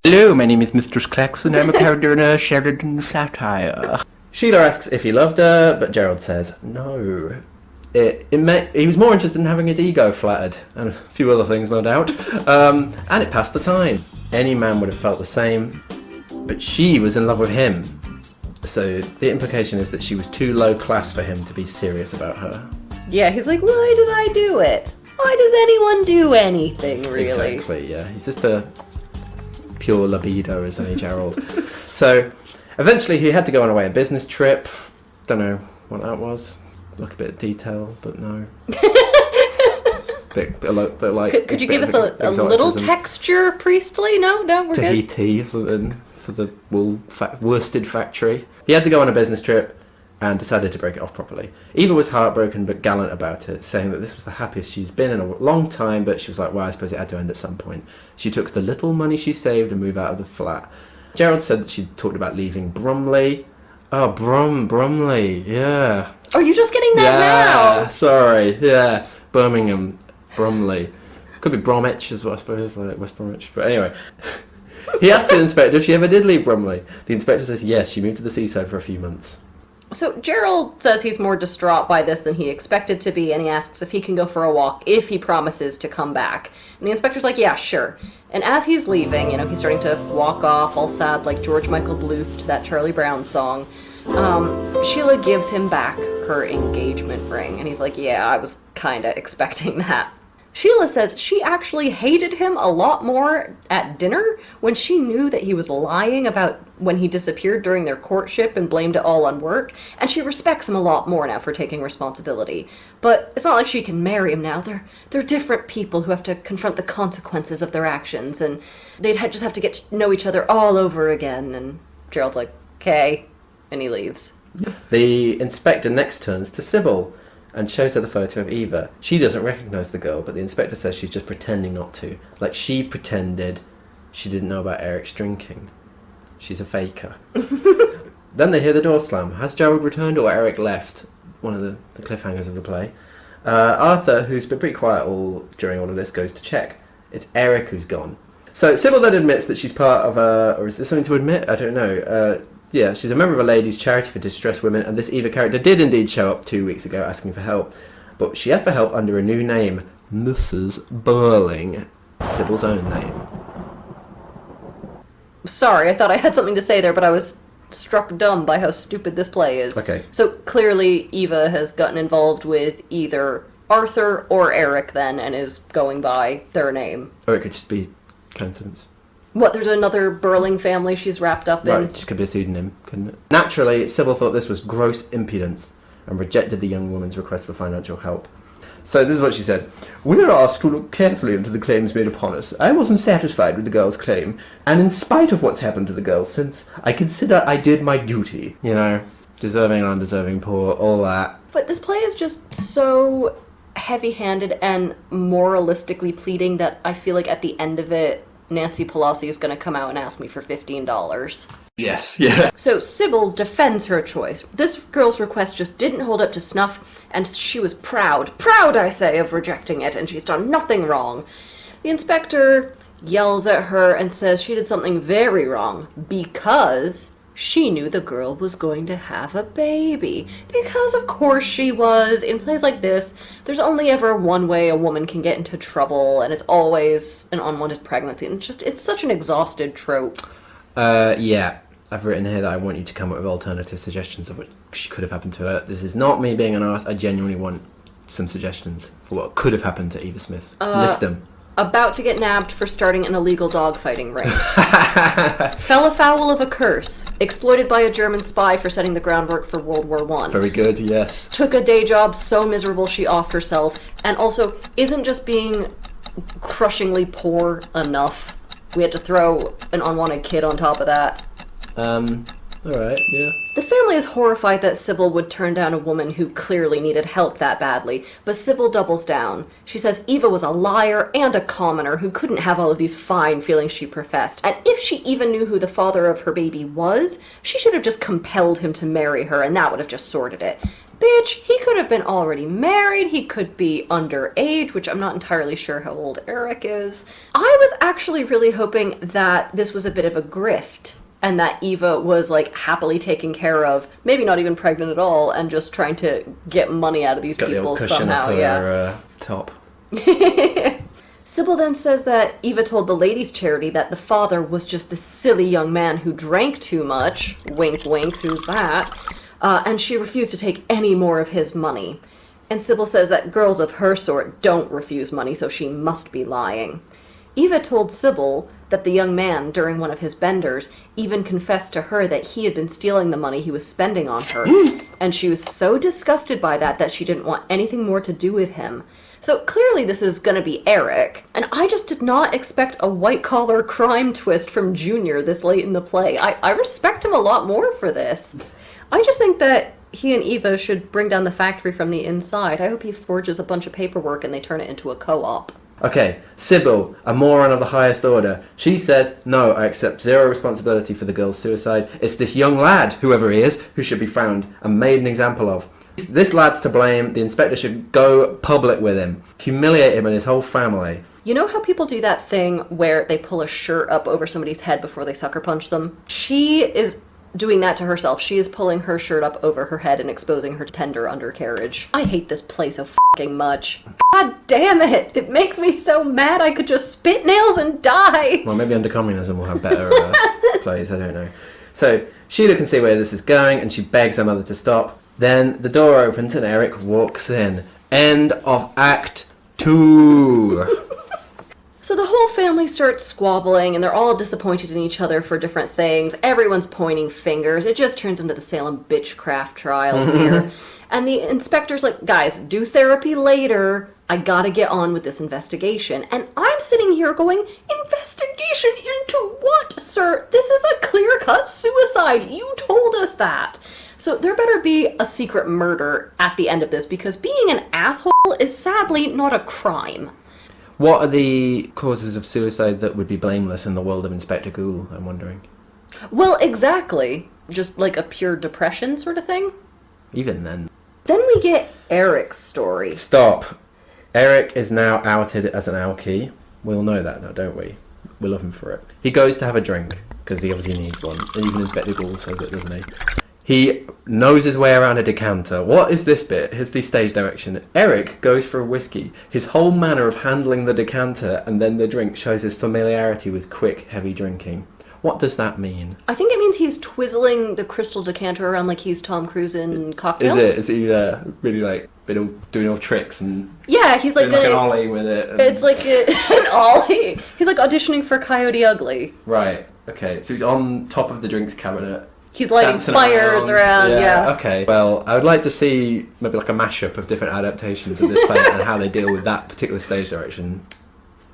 [SPEAKER 1] Hello, my name is Mistress Klaxon. I'm a character in a Sheridan satire. Sheila asks if he loved her, but Gerald says no. He was more interested in having his ego flattered, and a few other things, no doubt. And it passed the time. Any man would have felt the same, but she was in love with him. So the implication is that she was too low class for him to be serious about her.
[SPEAKER 2] Yeah, he's like, why did I do it? Why does anyone do anything, really?
[SPEAKER 1] Exactly, yeah. He's just a pure libido, isn't he, Gerald? So eventually he had to go on a business trip. Don't know what that was. Look a bit of detail, but no. Bit like.
[SPEAKER 2] Could you give us a little texture, Priestley? No, we're good.
[SPEAKER 1] Tahiti or something for the worsted factory. He had to go on a business trip and decided to break it off properly. Eva was heartbroken but gallant about it, saying that this was the happiest she's been in a long time, but she was like, well, I suppose it had to end at some point. She took the little money she saved and moved out of the flat. Gerald said that she'd talked about leaving Bromley. Oh, Bromley, yeah.
[SPEAKER 2] Are you just getting that now?
[SPEAKER 1] Sorry, yeah. Birmingham, Bromley. Could be Bromwich as well, I suppose, like West Bromwich. But anyway, he asked the inspector if she ever did leave Bromley. The inspector says yes, she moved to the seaside for a few months.
[SPEAKER 2] So Gerald says he's more distraught by this than he expected to be, and he asks if he can go for a walk if he promises to come back. And the inspector's like, yeah, sure. And as he's leaving, he's starting to walk off all sad like George Michael Bluth to that Charlie Brown song. Sheila gives him back her engagement ring, and he's like, yeah, I was kinda expecting that. Sheila says she actually hated him a lot more at dinner when she knew that he was lying about when he disappeared during their courtship and blamed it all on work, and she respects him a lot more now for taking responsibility. But it's not like she can marry him now. They're different people who have to confront the consequences of their actions, and they'd just have to get to know each other all over again. And Gerald's like, okay, and he leaves.
[SPEAKER 1] The inspector next turns to Sybil and shows her the photo of Eva. She doesn't recognise the girl, but the inspector says she's just pretending not to. Like she pretended she didn't know about Eric's drinking. She's a faker. Then they hear the door slam. Has Gerald returned or Eric left? One of the cliffhangers of the play. Arthur, who's been pretty quiet during all of this, goes to check. It's Eric who's gone. So Sybil then admits that she's part of or is there something to admit? I don't know. Yeah, she's a member of a ladies' charity for distressed women, and this Eva character did indeed show up 2 weeks ago asking for help. But she asked for help under a new name, Mrs. Burling, Sybil's own name.
[SPEAKER 2] Sorry, I thought I had something to say there, but I was struck dumb by how stupid this play is.
[SPEAKER 1] Okay.
[SPEAKER 2] So clearly Eva has gotten involved with either Arthur or Eric then, and is going by their name.
[SPEAKER 1] Or it could just be coincidence.
[SPEAKER 2] What, there's another Burling family she's wrapped up in?
[SPEAKER 1] Right, it just could be a pseudonym, couldn't it? Naturally, Sybil thought this was gross impudence and rejected the young woman's request for financial help. So this is what she said. We are asked to look carefully into the claims made upon us. I wasn't satisfied with the girl's claim, and in spite of what's happened to the girl since, I consider I did my duty. deserving and undeserving poor, all that.
[SPEAKER 2] But this play is just so heavy-handed and moralistically pleading that I feel like at the end of it, Nancy Pelosi is going to come out and ask me for $15.
[SPEAKER 1] Yes, yeah.
[SPEAKER 2] So Sybil defends her choice. This girl's request just didn't hold up to snuff, and she was proud, I say, of rejecting it, and she's done nothing wrong. The inspector yells at her and says she did something very wrong because she knew the girl was going to have a baby. Because of course she was. In plays like this, there's only ever one way a woman can get into trouble, and it's always an unwanted pregnancy. And it's such an exhausted trope.
[SPEAKER 1] Yeah. I've written here that I want you to come up with alternative suggestions of what could have happened to her. This is not me being an arse. I genuinely want some suggestions for what could have happened to Eva Smith. List them.
[SPEAKER 2] About to get nabbed for starting an illegal dogfighting ring. Fell afoul of a curse. Exploited by a German spy for setting the groundwork for World War I.
[SPEAKER 1] Very good, yes.
[SPEAKER 2] Took a day job so miserable she offed herself. And also, isn't just being crushingly poor enough. We had to throw an unwanted kid on top of that.
[SPEAKER 1] Alright, yeah.
[SPEAKER 2] The family is horrified that Sybil would turn down a woman who clearly needed help that badly, but Sybil doubles down. She says Eva was a liar and a commoner who couldn't have all of these fine feelings she professed, and if she even knew who the father of her baby was, she should have just compelled him to marry her, and that would have just sorted it. Bitch, he could have been already married, he could be underage, which I'm not entirely sure how old Eric is. I was actually really hoping that this was a bit of a grift, and that Eva was, like, happily taken care of, maybe not even pregnant at all, and just trying to get money out of these people somehow,
[SPEAKER 1] her, top.
[SPEAKER 2] Sybil then says that Eva told the ladies' charity that the father was just this silly young man who drank too much, wink wink, who's that, and she refused to take any more of his money. And Sybil says that girls of her sort don't refuse money, so she must be lying. Eva told Sybil that the young man, during one of his benders, even confessed to her that he had been stealing the money he was spending on her, and she was so disgusted by that she didn't want anything more to do with him. So clearly this is gonna be Eric, and I just did not expect a white-collar crime twist from Junior this late in the play. I respect him a lot more for this. I just think that he and Eva should bring down the factory from the inside. I hope he forges a bunch of paperwork and they turn it into a co-op.
[SPEAKER 1] Okay, Sybil, a moron of the highest order. She says, no, I accept zero responsibility for the girl's suicide. It's this young lad, whoever he is, who should be found and made an example of. This lad's to blame. The inspector should go public with him. Humiliate him and his whole family.
[SPEAKER 2] You know how people do that thing where they pull a shirt up over somebody's head before they sucker punch them? She is doing that to herself. She is pulling her shirt up over her head and exposing her tender undercarriage. I hate this play so fucking much. God damn it! It makes me so mad I could just spit nails and die!
[SPEAKER 1] Well, maybe under communism we'll have better plays, I don't know. So, Sheila can see where this is going and she begs her mother to stop. Then the door opens and Eric walks in. End of Act 2.
[SPEAKER 2] So the whole family starts squabbling, and they're all disappointed in each other for different things. Everyone's pointing fingers. It just turns into the Salem bitchcraft trials here. And the inspector's like, guys, do therapy later. I gotta get on with this investigation. And I'm sitting here going, investigation into what, sir? This is a clear-cut suicide. You told us that. So there better be a secret murder at the end of this, because being an asshole is sadly not a crime.
[SPEAKER 1] What are the causes of suicide that would be blameless in the world of Inspector Gould, I'm wondering?
[SPEAKER 2] Well, exactly. Just like a pure depression sort of thing.
[SPEAKER 1] Even then.
[SPEAKER 2] Then we get Eric's story.
[SPEAKER 1] Stop. Eric is now outed as an alky. We all know that now, don't we? We love him for it. He goes to have a drink, because he obviously needs one. And even Inspector Gould says it, doesn't he? He knows his way around a decanter. What is this bit? Here's the stage direction. Eric goes for a whiskey. His whole manner of handling the decanter and then the drink shows his familiarity with quick, heavy drinking. What does that mean?
[SPEAKER 2] I think it means he's twizzling the crystal decanter around like he's Tom Cruise in Cocktail.
[SPEAKER 1] Is it? Is he really like doing all tricks and
[SPEAKER 2] yeah, he's like
[SPEAKER 1] doing like an ollie with it?
[SPEAKER 2] It's like an ollie. He's like auditioning for Coyote Ugly.
[SPEAKER 1] Right. Okay. So he's on top of the drinks cabinet.
[SPEAKER 2] He's lighting fires around, yeah.
[SPEAKER 1] Okay. Well, I would like to see maybe like a mashup of different adaptations of this play and how they deal with that particular stage direction.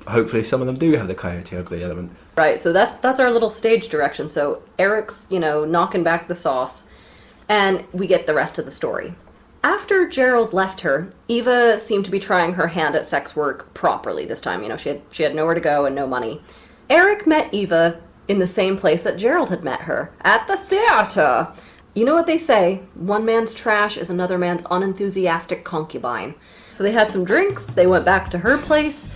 [SPEAKER 1] Hopefully some of them do have the Coyote Ugly element.
[SPEAKER 2] Right, so that's our little stage direction. So Eric's, knocking back the sauce. And we get the rest of the story. After Gerald left her, Eva seemed to be trying her hand at sex work properly this time. You know, she had nowhere to go and no money. Eric met Eva in the same place that Gerald had met her, at the theater. You know what they say, one man's trash is another man's unenthusiastic concubine. So they had some drinks, they went back to her place,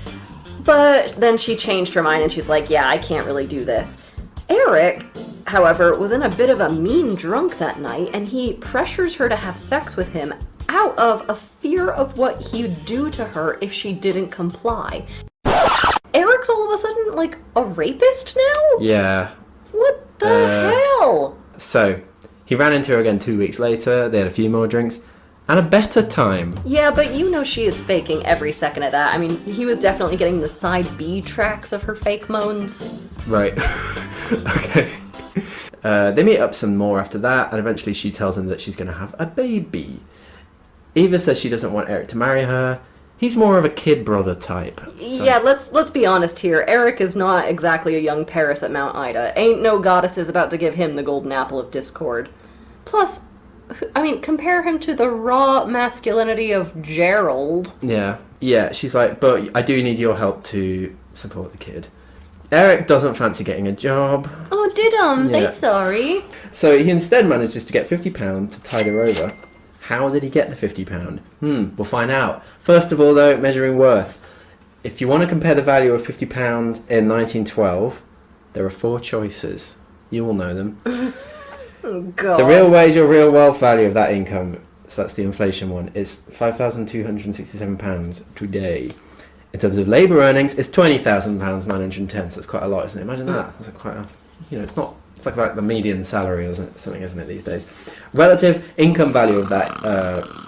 [SPEAKER 2] but then she changed her mind and she's like, yeah, I can't really do this. Eric, however, was in a bit of a mean drunk that night, and he pressures her to have sex with him out of a fear of what he'd do to her if she didn't comply. Eric's all of a sudden, like, a rapist now?
[SPEAKER 1] Yeah.
[SPEAKER 2] What the hell?
[SPEAKER 1] So, he ran into her again 2 weeks later, they had a few more drinks, and a better time.
[SPEAKER 2] Yeah, but you know she is faking every second of that. I mean, he was definitely getting the side B tracks of her fake moans.
[SPEAKER 1] Right. Okay. They meet up some more after that, and eventually she tells him that she's going to have a baby. Eva says she doesn't want Eric to marry her. He's more of a kid brother type. So.
[SPEAKER 2] Yeah, let's be honest here. Eric is not exactly a young Paris at Mount Ida. Ain't no goddesses about to give him the golden apple of discord. Plus, I mean, compare him to the raw masculinity of Gerald.
[SPEAKER 1] Yeah, she's like, but I do need your help to support the kid. Eric doesn't fancy getting a job.
[SPEAKER 2] Oh, didums,
[SPEAKER 1] Yeah.
[SPEAKER 2] I'm sorry.
[SPEAKER 1] So he instead manages to get £50 to tide her over. How did he get the £50? We'll find out. First of all, though, measuring worth. If you want to compare the value of £50 in 1912, there are 4 choices. You all know them.
[SPEAKER 2] Oh, God.
[SPEAKER 1] The real wage or real wealth value of that income, so that's the inflation one, is £5,267 today. In terms of labour earnings, it's £20,910, so it's quite a lot, isn't it? Imagine that. That's quite a, it's not, it's like about the median salary or something, isn't it, these days? Relative income value of that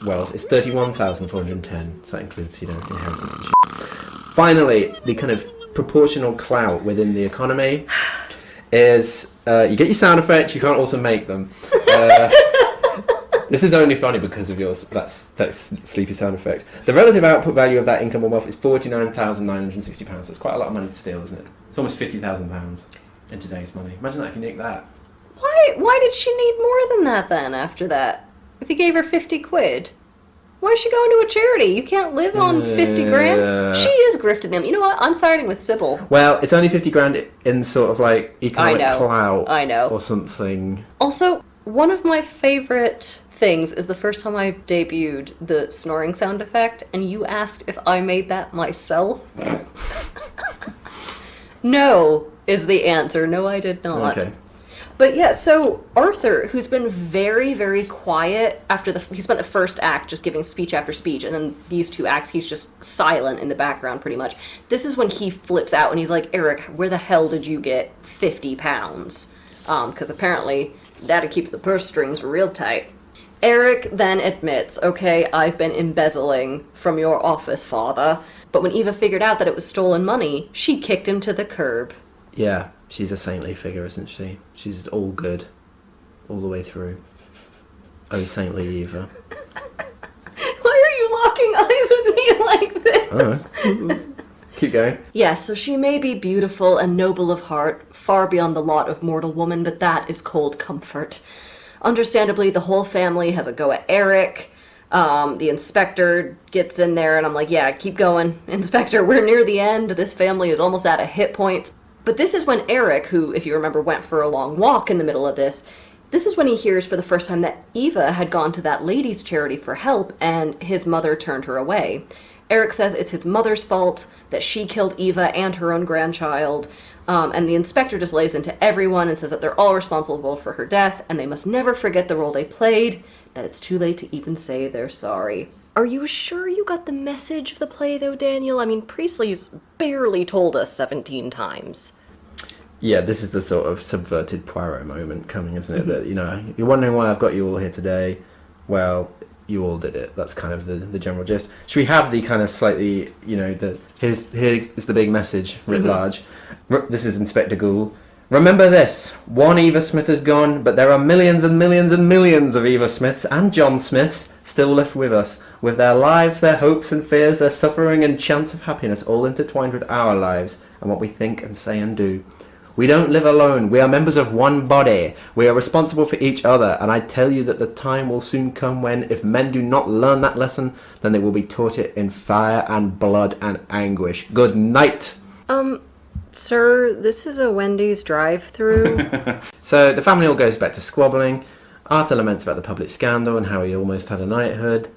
[SPEAKER 1] wealth is £31,410, so that includes, inheritance and shit. Finally, the kind of proportional clout within the economy is, you get your sound effects, you can't also make them. This is only funny because of that's sleepy sound effect. The relative output value of that income or wealth is £49,960. That's quite a lot of money to steal, isn't it? It's almost £50,000 in today's money. Imagine that if you nick that.
[SPEAKER 2] Why did she need more than that then after that? If he gave her 50 quid? Why is she going to a charity? You can't live on 50 grand. She is grifting him. You know what? I'm siding with Sybil.
[SPEAKER 1] Well, it's only 50 grand in sort of like economic clout
[SPEAKER 2] I know.
[SPEAKER 1] or something.
[SPEAKER 2] Also, one of my favorite things is the first time I debuted the snoring sound effect, and you asked if I made that myself. No is the answer. No, I did not.
[SPEAKER 1] Okay.
[SPEAKER 2] But yeah, so Arthur, who's been very, very quiet after he spent the first act just giving speech after speech, and then these 2 acts he's just silent in the background pretty much. This is when he flips out and he's like, Eric, where the hell did you get £50? Because apparently Daddy keeps the purse strings real tight. Eric then admits, okay, I've been embezzling from your office, father. But when Eva figured out that it was stolen money, she kicked him to the curb.
[SPEAKER 1] Yeah, she's a saintly figure, isn't she? She's all good, all the way through. Oh, saintly Eva.
[SPEAKER 2] Why are you locking eyes with me like this?
[SPEAKER 1] Alright. Keep going.
[SPEAKER 2] Yes, so she may be beautiful and noble of heart, far beyond the lot of mortal woman, but that is cold comfort. Understandably, the whole family has a go at Eric. The inspector gets in there, and I'm like, yeah, keep going. Inspector, we're near the end. This family is almost out of hit points. But this is when Eric, who, if you remember, went for a long walk in the middle of this is when he hears for the first time that Eva had gone to that ladies' charity for help, and his mother turned her away. Eric says it's his mother's fault, that she killed Eva and her own grandchild, and the inspector just lays into everyone and says that they're all responsible for her death, and they must never forget the role they played, that it's too late to even say they're sorry. Are you sure you got the message of the play, though, Daniel? I mean, Priestley's barely told us 17 times.
[SPEAKER 1] Yeah, this is the sort of subverted Poirot moment coming, isn't it? That, you're wondering why I've got you all here today. Well, you all did it. That's kind of the general gist. Should we have the kind of slightly, here is the big message writ large. This is Inspector Gould. Remember this, one Eva Smith is gone, but there are millions and millions and millions of Eva Smiths and John Smiths still left with us, with their lives, their hopes and fears, their suffering and chance of happiness all intertwined with our lives and what we think and say and do. We don't live alone. We are members of one body. We are responsible for each other. And I tell you that the time will soon come when, if men do not learn that lesson, then they will be taught it in fire and blood and anguish. Good night.
[SPEAKER 2] Sir, this is a Wendy's drive-through.
[SPEAKER 1] So the family all goes back to squabbling. Arthur laments about the public scandal and how he almost had a knighthood.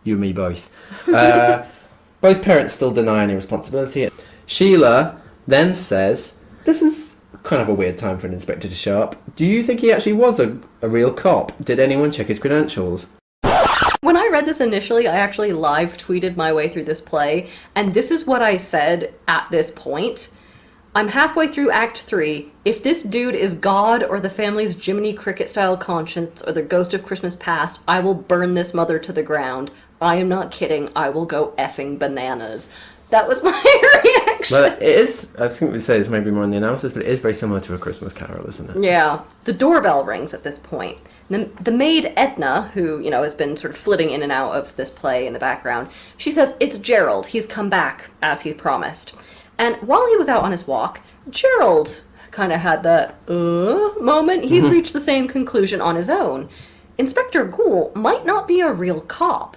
[SPEAKER 1] You and me both. Both parents still deny any responsibility. Sheila then says, this is kind of a weird time for an inspector to show up. Do you think he actually was a real cop? Did anyone check his credentials?
[SPEAKER 2] When I read this initially, I actually live tweeted my way through this play, and this is what I said at this point. I'm halfway through Act 3. If this dude is God or the family's Jiminy Cricket-style conscience or the ghost of Christmas past, I will burn this mother to the ground. I am not kidding. I will go effing bananas. That was my reaction.
[SPEAKER 1] Well, it is, I think we'd say this maybe more in the analysis, but it is very similar to A Christmas Carol, isn't it?
[SPEAKER 2] Yeah. The doorbell rings at this point. The maid Edna, who, has been sort of flitting in and out of this play in the background, she says, it's Gerald. He's come back, as he promised. And while he was out on his walk, Gerald kind of had that, moment. He's reached the same conclusion on his own. Inspector Goole might not be a real cop.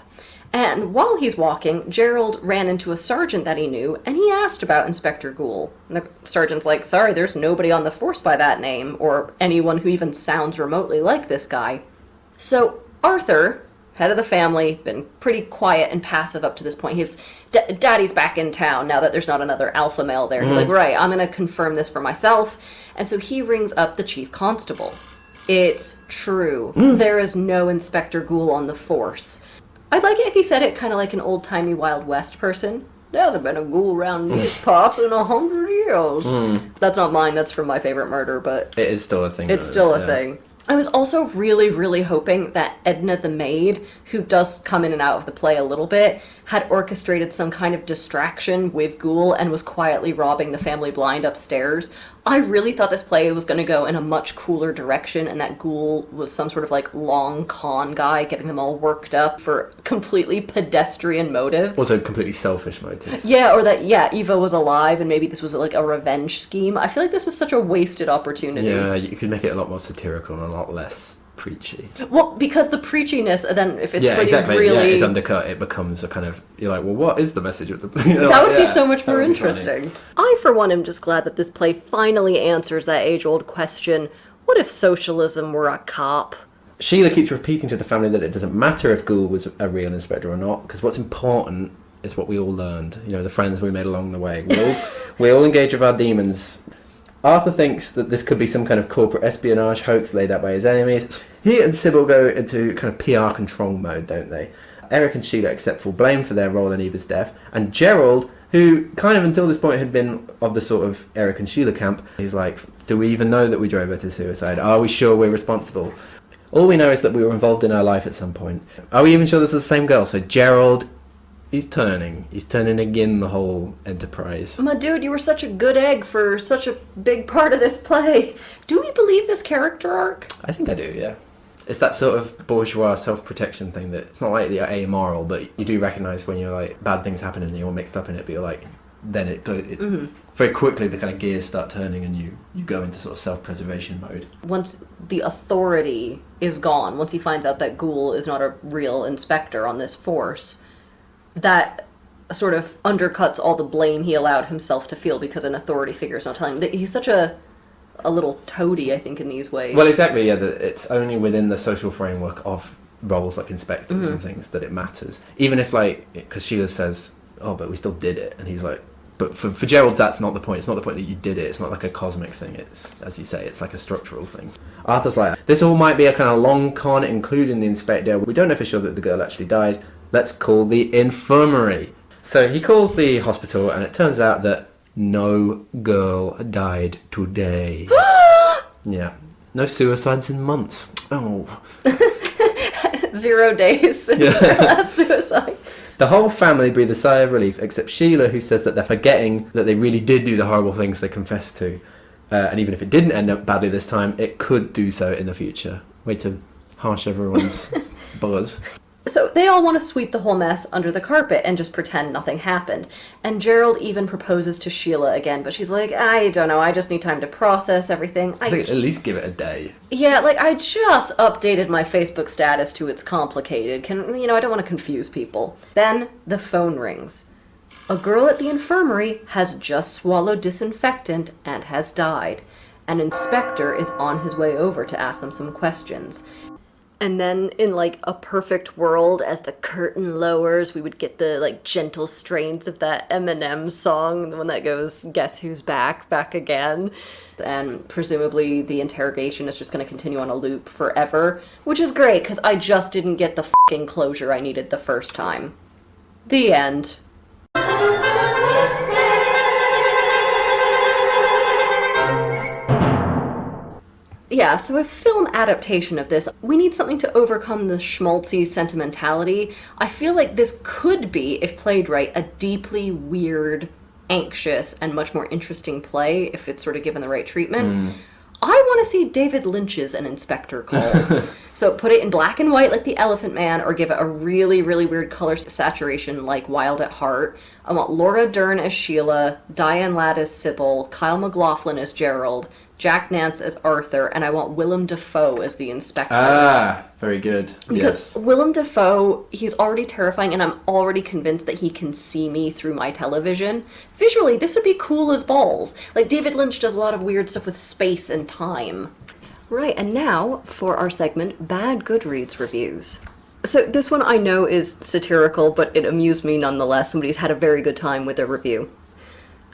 [SPEAKER 2] And while he's walking, Gerald ran into a sergeant that he knew, and he asked about Inspector Goole. And the sergeant's like, sorry, there's nobody on the force by that name, or anyone who even sounds remotely like this guy. So Arthur, head of the family, been pretty quiet and passive up to this point. His daddy's back in town now that there's not another alpha male there. He's like, right, I'm going to confirm this for myself. And so he rings up the chief constable. It's true. There is no Inspector Goole on the force. I'd like it if he said it kind of like an old-timey Wild West person. There hasn't been a ghoul around these parts in 100 years. That's not mine, that's from My Favorite Murder, but...
[SPEAKER 1] It is still a thing.
[SPEAKER 2] It's still a thing. I was also really, really hoping that Edna the maid, who does come in and out of the play a little bit, had orchestrated some kind of distraction with Goole and was quietly robbing the family blind upstairs. I really thought this play was going to go in a much cooler direction and that Goole was some sort of like long con guy getting them all worked up for completely pedestrian motives.
[SPEAKER 1] Also completely selfish motives.
[SPEAKER 2] Yeah, or that, Eva was alive and maybe this was like a revenge scheme. I feel like this is such a wasted opportunity.
[SPEAKER 1] Yeah, you could make it a lot more satirical and a lot less preachy.
[SPEAKER 2] Well, because the preachiness, then if it's
[SPEAKER 1] exactly.
[SPEAKER 2] really...
[SPEAKER 1] it's undercut, it becomes a kind of, you're like, well, what is the message of the...
[SPEAKER 2] That would be so much more interesting. I, for one, am just glad that this play finally answers that age-old question, what if socialism were a cop?
[SPEAKER 1] Sheila keeps repeating to the family that it doesn't matter if Gould was a real inspector or not, because what's important is what we all learned, the friends we made along the way. We all engage with our demons. Arthur thinks that this could be some kind of corporate espionage hoax laid out by his enemies. He and Sybil go into kind of PR control mode, don't they? Eric and Sheila accept full blame for their role in Eva's death, and Gerald, who kind of until this point had been of the sort of Eric and Sheila camp, he's like, do we even know that we drove her to suicide? Are we sure we're responsible? All we know is that we were involved in her life at some point. Are we even sure this is the same girl? So Gerald... He's turning again the whole enterprise.
[SPEAKER 2] My dude, you were such a good egg for such a big part of this play. Do we believe this character arc?
[SPEAKER 1] I think I do, yeah. It's that sort of bourgeois self-protection thing that it's not like you're amoral, but you do recognise when you're like, bad things happen and you're mixed up in it, but you're like, then very quickly the kind of gears start turning and you go into sort of self-preservation mode.
[SPEAKER 2] Once the authority is gone, once he finds out that Gould is not a real inspector on this force... that sort of undercuts all the blame he allowed himself to feel because an authority figure is not telling him. He's such a little toady, I think, in these ways.
[SPEAKER 1] Well, exactly, yeah. It's only within the social framework of roles like inspectors and things that it matters. Even if, because Sheila says, oh, but we still did it. And he's like, but for Gerald, that's not the point. It's not the point that you did it. It's not like a cosmic thing. It's, as you say, it's like a structural thing. Arthur's like, this all might be a kind of long con, including the inspector. We don't know for sure that the girl actually died. Let's call the infirmary. So he calls the hospital, and it turns out that no girl died today. Yeah. No suicides in months. Oh.
[SPEAKER 2] 0 days since her last suicide.
[SPEAKER 1] The whole family breathe a sigh of relief, except Sheila, who says that they're forgetting that they really did do the horrible things they confessed to. And even if it didn't end up badly this time, it could do so in the future. Way to harsh everyone's buzz.
[SPEAKER 2] So they all want to sweep the whole mess under the carpet and just pretend nothing happened. And Gerald even proposes to Sheila again, but she's like, I don't know, I just need time to process everything.
[SPEAKER 1] I think at least give it a day.
[SPEAKER 2] Yeah, like, I just updated my Facebook status to it's complicated. I don't want to confuse people. Then the phone rings. A girl at the infirmary has just swallowed disinfectant and has died. An inspector is on his way over to ask them some questions. And then, in, like, a perfect world, as the curtain lowers, we would get the, like, gentle strains of that Eminem song, the one that goes, Guess Who's Back, Back Again. And presumably the interrogation is just going to continue on a loop forever, which is great, because I just didn't get the fucking closure I needed the first time. The end. Yeah, so a film adaptation of this, we need something to overcome the schmaltzy sentimentality. I feel like this could be, if played right, a deeply weird, anxious, and much more interesting play if it's sort of given the right treatment. I want to see David Lynch's An Inspector Calls. So put it in black and white like The Elephant Man, or give it a really, really weird color saturation like Wild at Heart. I want Laura Dern as Sheila, Diane Ladd as Sybil, Kyle MacLachlan as Gerald, Jack Nance as Arthur, and I want Willem Dafoe as the inspector.
[SPEAKER 1] Ah, very good.
[SPEAKER 2] Because Willem Dafoe, he's already terrifying, and I'm already convinced that he can see me through my television. Visually, this would be cool as balls. Like, David Lynch does a lot of weird stuff with space and time. Right, and now for our segment, Bad Goodreads Reviews. So this one I know is satirical, but it amused me nonetheless. Somebody's had a very good time with their review.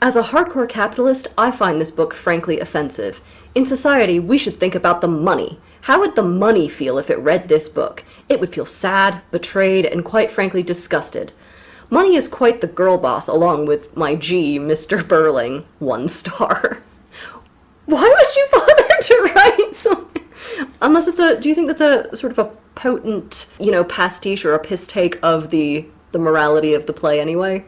[SPEAKER 2] As a hardcore capitalist, I find this book frankly offensive. In society, we should think about the money. How would the money feel if it read this book? It would feel sad, betrayed, and quite frankly disgusted. Money is quite the girl boss, along with my G, Mr. Burling, 1 star. Why would you bother to write something? Unless do you think that's a sort of a potent, pastiche or a piss take of the morality of the play anyway?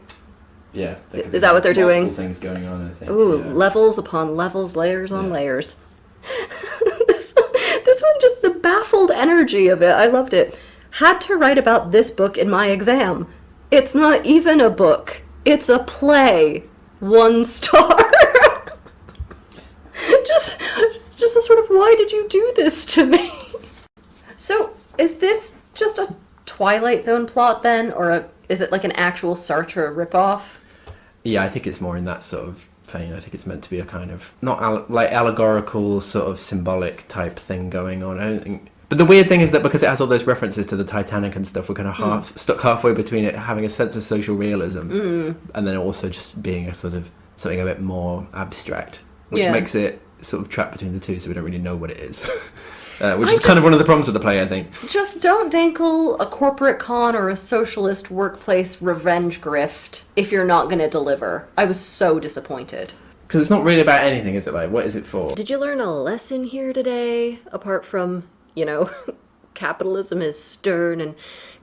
[SPEAKER 1] Yeah.
[SPEAKER 2] Is that what they're doing?
[SPEAKER 1] Multiple things going on, I think.
[SPEAKER 2] Ooh,
[SPEAKER 1] yeah.
[SPEAKER 2] Levels upon levels, layers on layers. this one, just the baffled energy of it. I loved it. Had to write about this book in my exam. It's not even a book. It's a play. 1 star. just a sort of, why did you do this to me? So, is this just a Twilight Zone plot then? Or is it like an actual Sartre ripoff?
[SPEAKER 1] Yeah, I think it's more in that sort of vein. I think it's meant to be a kind of, not like allegorical, sort of symbolic type thing going on. I don't think... But the weird thing is that because it has all those references to the Titanic and stuff, we're kind of stuck halfway between it having a sense of social realism and then also just being a sort of something a bit more abstract, which makes it sort of trapped between the two, so we don't really know what it is. Which is kind of one of the problems with the play, I think. Just
[SPEAKER 2] don't dankle a corporate con or a socialist workplace revenge grift if you're not going to deliver. I was so disappointed.
[SPEAKER 1] Because it's not really about anything, is it? Like, what is it for?
[SPEAKER 2] Did you learn a lesson here today? Apart from, capitalism is stern and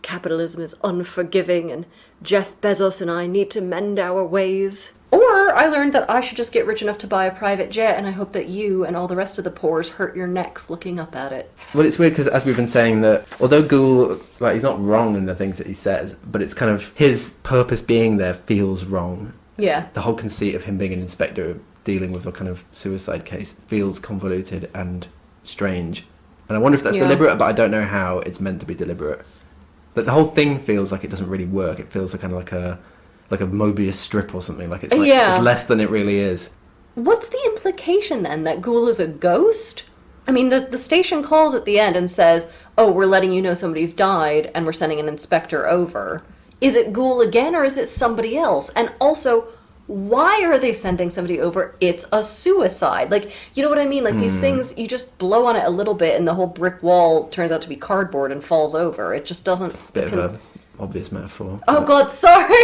[SPEAKER 2] capitalism is unforgiving and Jeff Bezos and I need to mend our ways. Or I learned that I should just get rich enough to buy a private jet, and I hope that you and all the rest of the poors hurt your necks looking up at it.
[SPEAKER 1] Well, it's weird because, as we've been saying, that although Gould, he's not wrong in the things that he says, but it's kind of his purpose being there feels wrong.
[SPEAKER 2] Yeah.
[SPEAKER 1] The whole conceit of him being an inspector dealing with a kind of suicide case feels convoluted and strange. And I wonder if that's deliberate, but I don't know how it's meant to be deliberate. But the whole thing feels like it doesn't really work. It feels kind of like a Mobius strip or something. It's less than it really is.
[SPEAKER 2] What's the implication then? That Gould is a ghost? I mean, the station calls at the end and says, oh, we're letting you know somebody's died and we're sending an inspector over. Is it Gould again or is it somebody else? And also, why are they sending somebody over? It's a suicide. You know what I mean? These things, you just blow on it a little bit and the whole brick wall turns out to be cardboard and falls over. It just doesn't...
[SPEAKER 1] Bit of a obvious metaphor.
[SPEAKER 2] Oh God, sorry!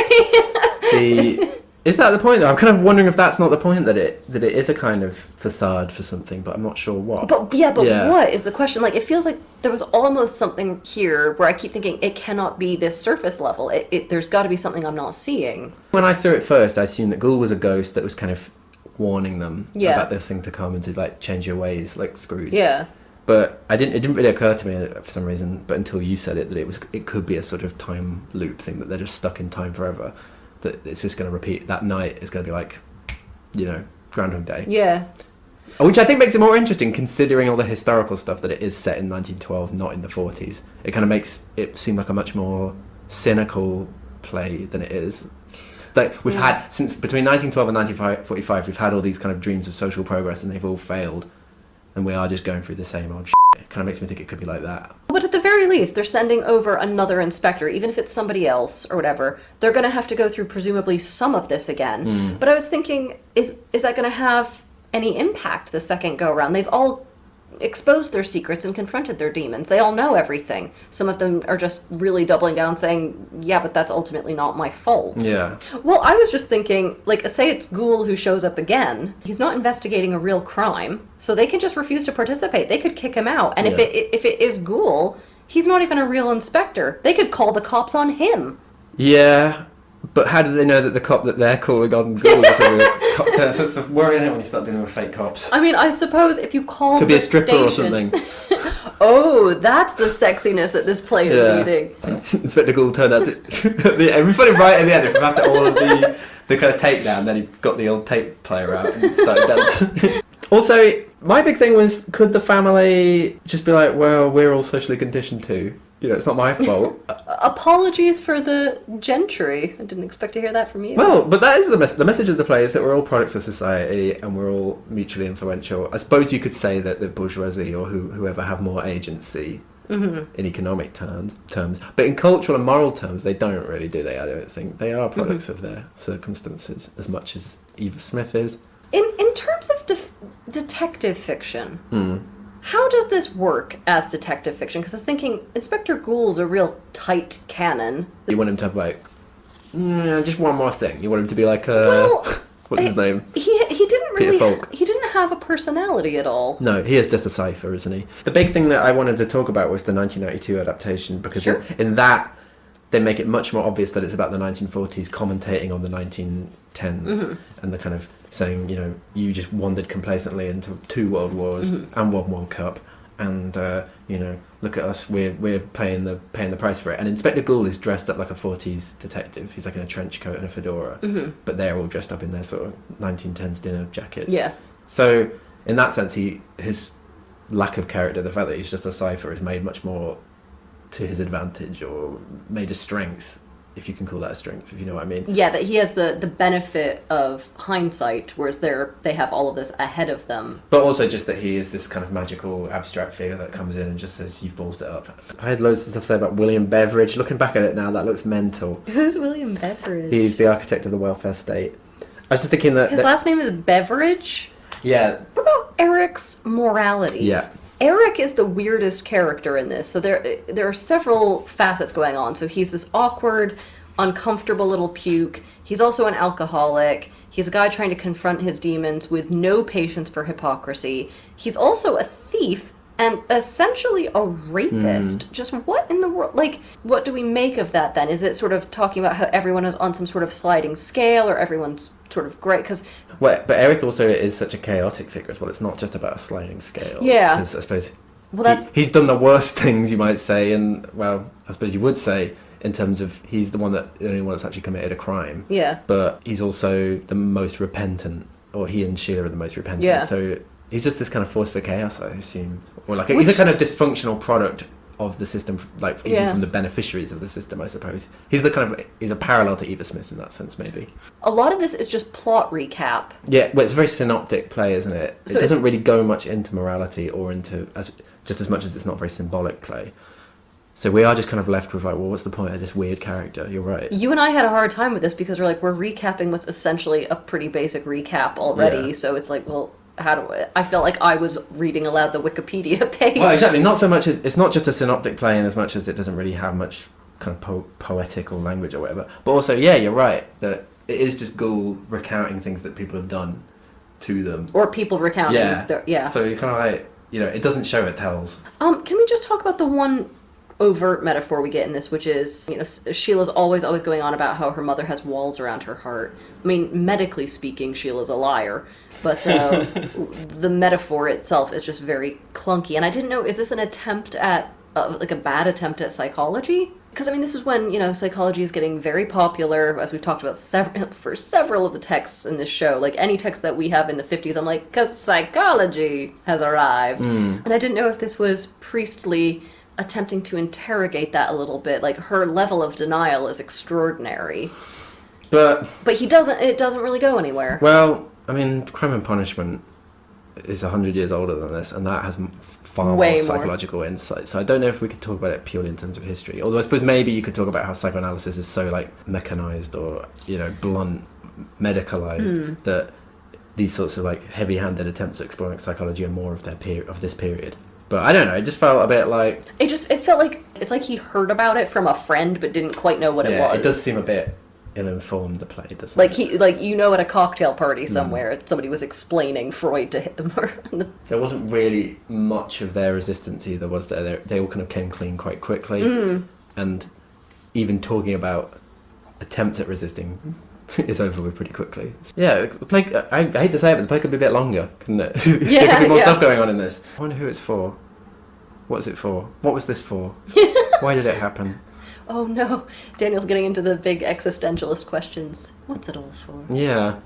[SPEAKER 1] Is that the point though? I'm kind of wondering if that's not the point, that it is a kind of facade for something, but I'm not sure what.
[SPEAKER 2] But what is the question? It feels like there was almost something here where I keep thinking it cannot be this surface level. There's got to be something I'm not seeing.
[SPEAKER 1] When I saw it first, I assumed that Gould was a ghost that was kind of warning them about this thing to come and to change your ways, like Scrooge.
[SPEAKER 2] Yeah.
[SPEAKER 1] But it didn't really occur to me for some reason, but until you said it, that it could be a sort of time loop thing, that they're just stuck in time forever, that it's just going to repeat. That night is going to be like, Groundhog Day.
[SPEAKER 2] Yeah.
[SPEAKER 1] Which I think makes it more interesting, considering all the historical stuff that it is set in 1912, not in the 40s. It kind of makes it seem like a much more cynical play than it is. Like, we've had, since between 1912 and 1945, we've had all these kind of dreams of social progress, and they've all failed. And we are just going through the same old shit. It kind of makes me think it could be like that.
[SPEAKER 2] But at the very least, they're sending over another inspector, even if it's somebody else or whatever. They're going to have to go through presumably some of this again. But I was thinking, is that going to have any impact the second go around? They've all exposed their secrets and confronted their demons. They all know everything. Some of them are just really doubling down, saying, yeah, but that's ultimately not my fault.
[SPEAKER 1] Yeah.
[SPEAKER 2] Well, I was just thinking, like, say it's Ghoul who shows up again. He's not investigating a real crime, so they can just refuse to participate. They could kick him out. And if it is Ghoul, he's not even a real inspector. They could call the cops on him.
[SPEAKER 1] Yeah. But how do they know that the cop that they're calling on Ghoul is a real cop? That's the worry, isn't it, when you start dealing with fake cops?
[SPEAKER 2] I mean, I suppose if you call
[SPEAKER 1] Could be a stripper or something.
[SPEAKER 2] Oh, that's the sexiness that this play is needing.
[SPEAKER 1] Inspector Ghoul turned out to... It'd be funny right at the end if after all of the kind of takedown, then he got the old tape player out and started dancing. Also, my big thing was, could the family just be like, well, we're all socially conditioned too? It's not my fault.
[SPEAKER 2] Apologies for the gentry. I didn't expect to hear that from you.
[SPEAKER 1] Well, but that is the message of the play, is that we're all products of society and we're all mutually influential. I suppose you could say that the bourgeoisie or whoever have more agency in economic terms. But in cultural and moral terms, they don't really, do they? I don't think. They are products of their circumstances as much as Eva Smith is.
[SPEAKER 2] In terms of detective fiction... How does this work as detective fiction? Because I was thinking, Inspector Ghoul's a real tight canon.
[SPEAKER 1] You want him to have, like, just one more thing. You want him to be like, what's his name?
[SPEAKER 2] He didn't really...
[SPEAKER 1] Peter Falk.
[SPEAKER 2] He didn't have a personality at all.
[SPEAKER 1] No, he is just a cipher, isn't he? The big thing that I wanted to talk about was the 1992 adaptation, because in that, they make it much more obvious that it's about the 1940s commentating on the 1910s and the kind of saying, you just wandered complacently into 2 world wars and 1 World Cup, and look at us, we're paying the price for it. And Inspector Ghoul is dressed up like a 40s detective. He's like in a trench coat and a fedora, but they're all dressed up in their sort of 1910s dinner jackets.
[SPEAKER 2] Yeah.
[SPEAKER 1] So in that sense, his lack of character, the fact that he's just a cipher, is made much more to his advantage, or made a strength, if you can call that a strength, if you know what I mean. Yeah,
[SPEAKER 2] that he has the benefit of hindsight, whereas they have all of this ahead of them.
[SPEAKER 1] But also just that he is this kind of magical, abstract figure that comes in and just says, you've ballsed it up. I had loads of stuff to say about William Beveridge. Looking back at it now, that looks mental.
[SPEAKER 2] Who's William Beveridge?
[SPEAKER 1] He's the architect of the welfare state. I was just thinking that...
[SPEAKER 2] His last name is Beveridge?
[SPEAKER 1] Yeah.
[SPEAKER 2] What about Eric's morality?
[SPEAKER 1] Yeah.
[SPEAKER 2] Eric is the weirdest character in this. So there are several facets going on. So he's this awkward, uncomfortable little puke. He's also an alcoholic. He's a guy trying to confront his demons with no patience for hypocrisy. He's also a thief and essentially a rapist. Just what in the world? Like, what do we make of that then? Is it sort of talking about how everyone is on some sort of sliding scale, or everyone's sort of great? Because...
[SPEAKER 1] Well, but Eric also is such a chaotic figure as well. It's not just about a sliding scale.
[SPEAKER 2] Yeah.
[SPEAKER 1] Because I suppose he's done the worst things, you might say, and, well, I suppose you would say, in terms of he's the only one that's actually committed a crime.
[SPEAKER 2] Yeah.
[SPEAKER 1] But he's also the most repentant, or he and Sheila are the most repentant.
[SPEAKER 2] Yeah.
[SPEAKER 1] So he's just this kind of force for chaos, I assume. Or like he's a kind of dysfunctional product of the system, like even from the beneficiaries of the system, I suppose. He's a parallel to Eva Smith in that sense, maybe.
[SPEAKER 2] A lot of this is just plot recap.
[SPEAKER 1] Yeah, well, it's a very synoptic play, isn't it? So it doesn't really go much into morality or into just as much as it's not a very symbolic play. So we are just kind of left with like, well, what's the point of this weird character? You're right.
[SPEAKER 2] You and I had a hard time with this because we're recapping what's essentially a pretty basic recap already. Yeah. So it's like, well, I felt like I was reading aloud the Wikipedia page.
[SPEAKER 1] Well, exactly. Not so much as it's not just a synoptic play, in as much as it doesn't really have much kind of poetical language or whatever. But also, yeah, you're right that it is just Ghoul recounting things that people have done to them,
[SPEAKER 2] or people recounting.
[SPEAKER 1] Yeah. So you kind of like, it doesn't show, it tells.
[SPEAKER 2] Can we just talk about the one overt metaphor we get in this, which is, Sheila's always going on about how her mother has walls around her heart. I mean, medically speaking, Sheila's a liar, but the metaphor itself is just very clunky. And I didn't know, is this an attempt at, like a bad attempt at psychology? Because, I mean, this is when, psychology is getting very popular, as we've talked about for several of the texts in this show. Like, any text that we have in the 50s, I'm like, because psychology has arrived. And I didn't know if this was Priestley attempting to interrogate that a little bit. Like, her level of denial is extraordinary. But it doesn't really go anywhere.
[SPEAKER 1] Well, I mean, Crime and Punishment is 100 years older than this, and that has far
[SPEAKER 2] Way
[SPEAKER 1] more
[SPEAKER 2] more
[SPEAKER 1] psychological insight. So I don't know if we could talk about it purely in terms of history. Although I suppose maybe you could talk about how psychoanalysis is so like mechanized or blunt, medicalized that these sorts of like heavy-handed attempts at exploring psychology are more of this period. But I don't know. It just felt a bit like
[SPEAKER 2] it felt like it's like he heard about it from a friend but didn't quite know what it was.
[SPEAKER 1] It does seem a bit ill-informed, the play, doesn't it?
[SPEAKER 2] At a cocktail party somewhere, somebody was explaining Freud to him.
[SPEAKER 1] There wasn't really much of their resistance either, was there? They all kind of came clean quite quickly, and even talking about attempts at resisting is over with pretty quickly. Yeah, the play, I hate to say it, but the play could be a bit longer, couldn't it? There could be more stuff going on in this. I wonder who it's for. What is it for? What was this for? Why did it happen?
[SPEAKER 2] Oh no, Daniel's getting into the big existentialist questions. What's it all for?
[SPEAKER 1] Yeah.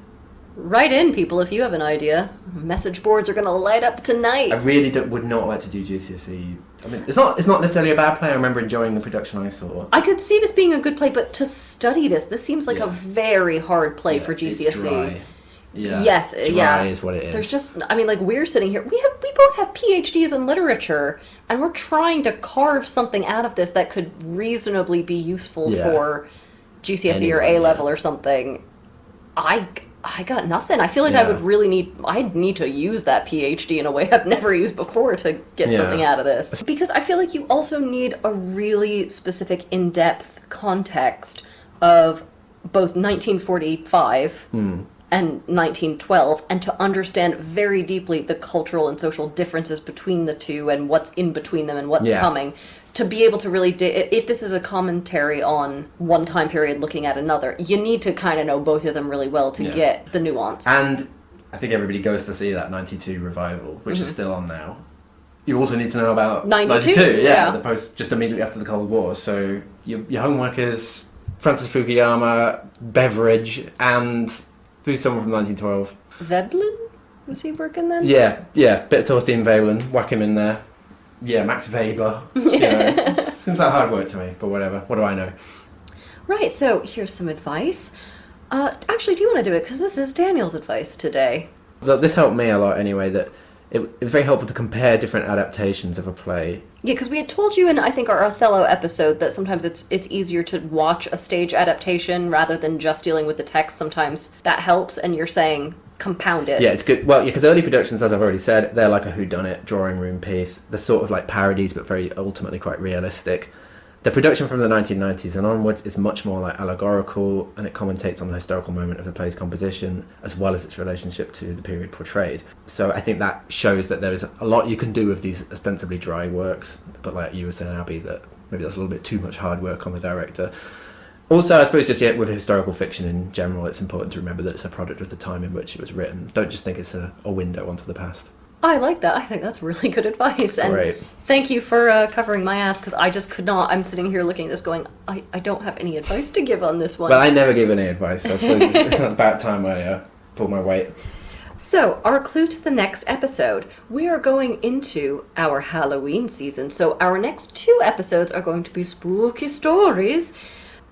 [SPEAKER 2] Write in, people, if you have an idea. Message boards are going to light up tonight.
[SPEAKER 1] I really would not like to do GCSE. I mean, it's not necessarily a bad play. I remember enjoying the production I saw.
[SPEAKER 2] I could see this being a good play, but to study this seems like a very hard play for GCSE.
[SPEAKER 1] It's dry. Yeah.
[SPEAKER 2] Yes,
[SPEAKER 1] dry is what it is.
[SPEAKER 2] There's just, I mean, like, we're sitting here, we both have PhDs in literature, and we're trying to carve something out of this that could reasonably be useful for GCSE or A-level or something. I got nothing. I feel like I'd need to use that PhD in a way I've never used before to get something out of this. Because I feel like you also need a really specific in-depth context of both 1945 and 1912, and to understand very deeply the cultural and social differences between the two and what's in between them and what's coming, to be able to really, if this is a commentary on one time period looking at another, you need to kind of know both of them really well to get the nuance.
[SPEAKER 1] And I think everybody goes to see that 92 revival, which is still on now. You also need to know about 92, the post just immediately after the Cold War. So your homework is Francis Fukuyama, Beveridge, and who's someone from 1912?
[SPEAKER 2] Veblen? Was he working then?
[SPEAKER 1] Yeah, bit of Torstein Violin, whack him in there. Yeah, Max Weber. Seems like hard work to me, but whatever. What do I know?
[SPEAKER 2] Right, so here's some advice. Actually, do you want to do it? Because this is Daniel's advice today.
[SPEAKER 1] This helped me a lot anyway, that it was very helpful to compare different adaptations of a play.
[SPEAKER 2] Yeah, because we had told you in, I think, our Othello episode that sometimes it's easier to watch a stage adaptation rather than just dealing with the text. Sometimes that helps, and you're saying compound it.
[SPEAKER 1] Yeah, it's good. Well, because early productions, as I've already said, they're like a whodunit drawing room piece. They're sort of like parodies, but very ultimately quite realistic. The production from the 1990s and onwards is much more like allegorical, and it commentates on the historical moment of the play's composition as well as its relationship to the period portrayed. So I think that shows that there is a lot you can do with these ostensibly dry works, but like you were saying, Abby, that maybe that's a little bit too much hard work on the director. Also, I suppose just with historical fiction in general, it's important to remember that it's a product of the time in which it was written. Don't just think it's a window onto the past.
[SPEAKER 2] I like that. I think that's really good advice. And
[SPEAKER 1] Great.
[SPEAKER 2] Thank you for covering my ass, because I just could not. I'm sitting here looking at this going, I don't have any advice to give on this one.
[SPEAKER 1] Well, I never give any advice, so I suppose it's about time I pulled my weight.
[SPEAKER 2] So, our clue to the next episode. We are going into our Halloween season, so our next 2 episodes are going to be spooky stories.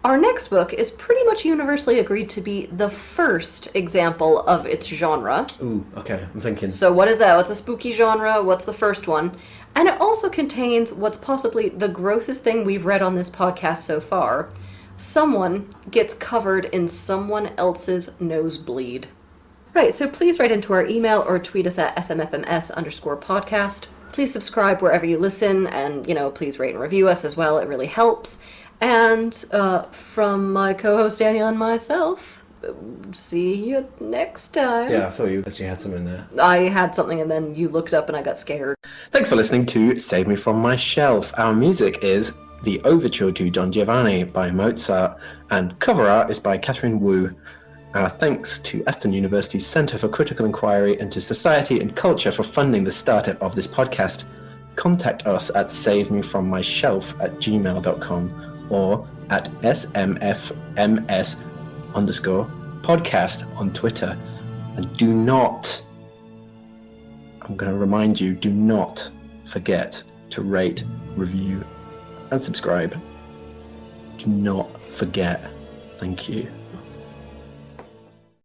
[SPEAKER 2] Our next book is pretty much universally agreed to be the first example of its genre.
[SPEAKER 1] Ooh, okay, I'm thinking.
[SPEAKER 2] So what is that? What's a spooky genre? What's the first one? And it also contains what's possibly the grossest thing we've read on this podcast so far. Someone gets covered in someone else's nosebleed. Right, so please write into our email or tweet us at smfms_podcast. Please subscribe wherever you listen, and, please rate and review us as well. It really helps. And from my co-host Daniel and myself, see you next time.
[SPEAKER 1] Yeah, I thought you actually had something there.
[SPEAKER 2] I had something and then you looked up and I got scared.
[SPEAKER 1] Thanks for listening to Save Me From My Shelf. Our music is The Overture to Don Giovanni by Mozart, and cover art is by Catherine Wu. Our thanks to Aston University's Centre for Critical Inquiry into Society and Culture for funding the startup of this podcast. Contact us at savemefrommyshelf@gmail.com or at smfms_podcast on Twitter. And do not, I'm going to remind you, do not forget to rate, review, and subscribe. Do not forget. Thank you.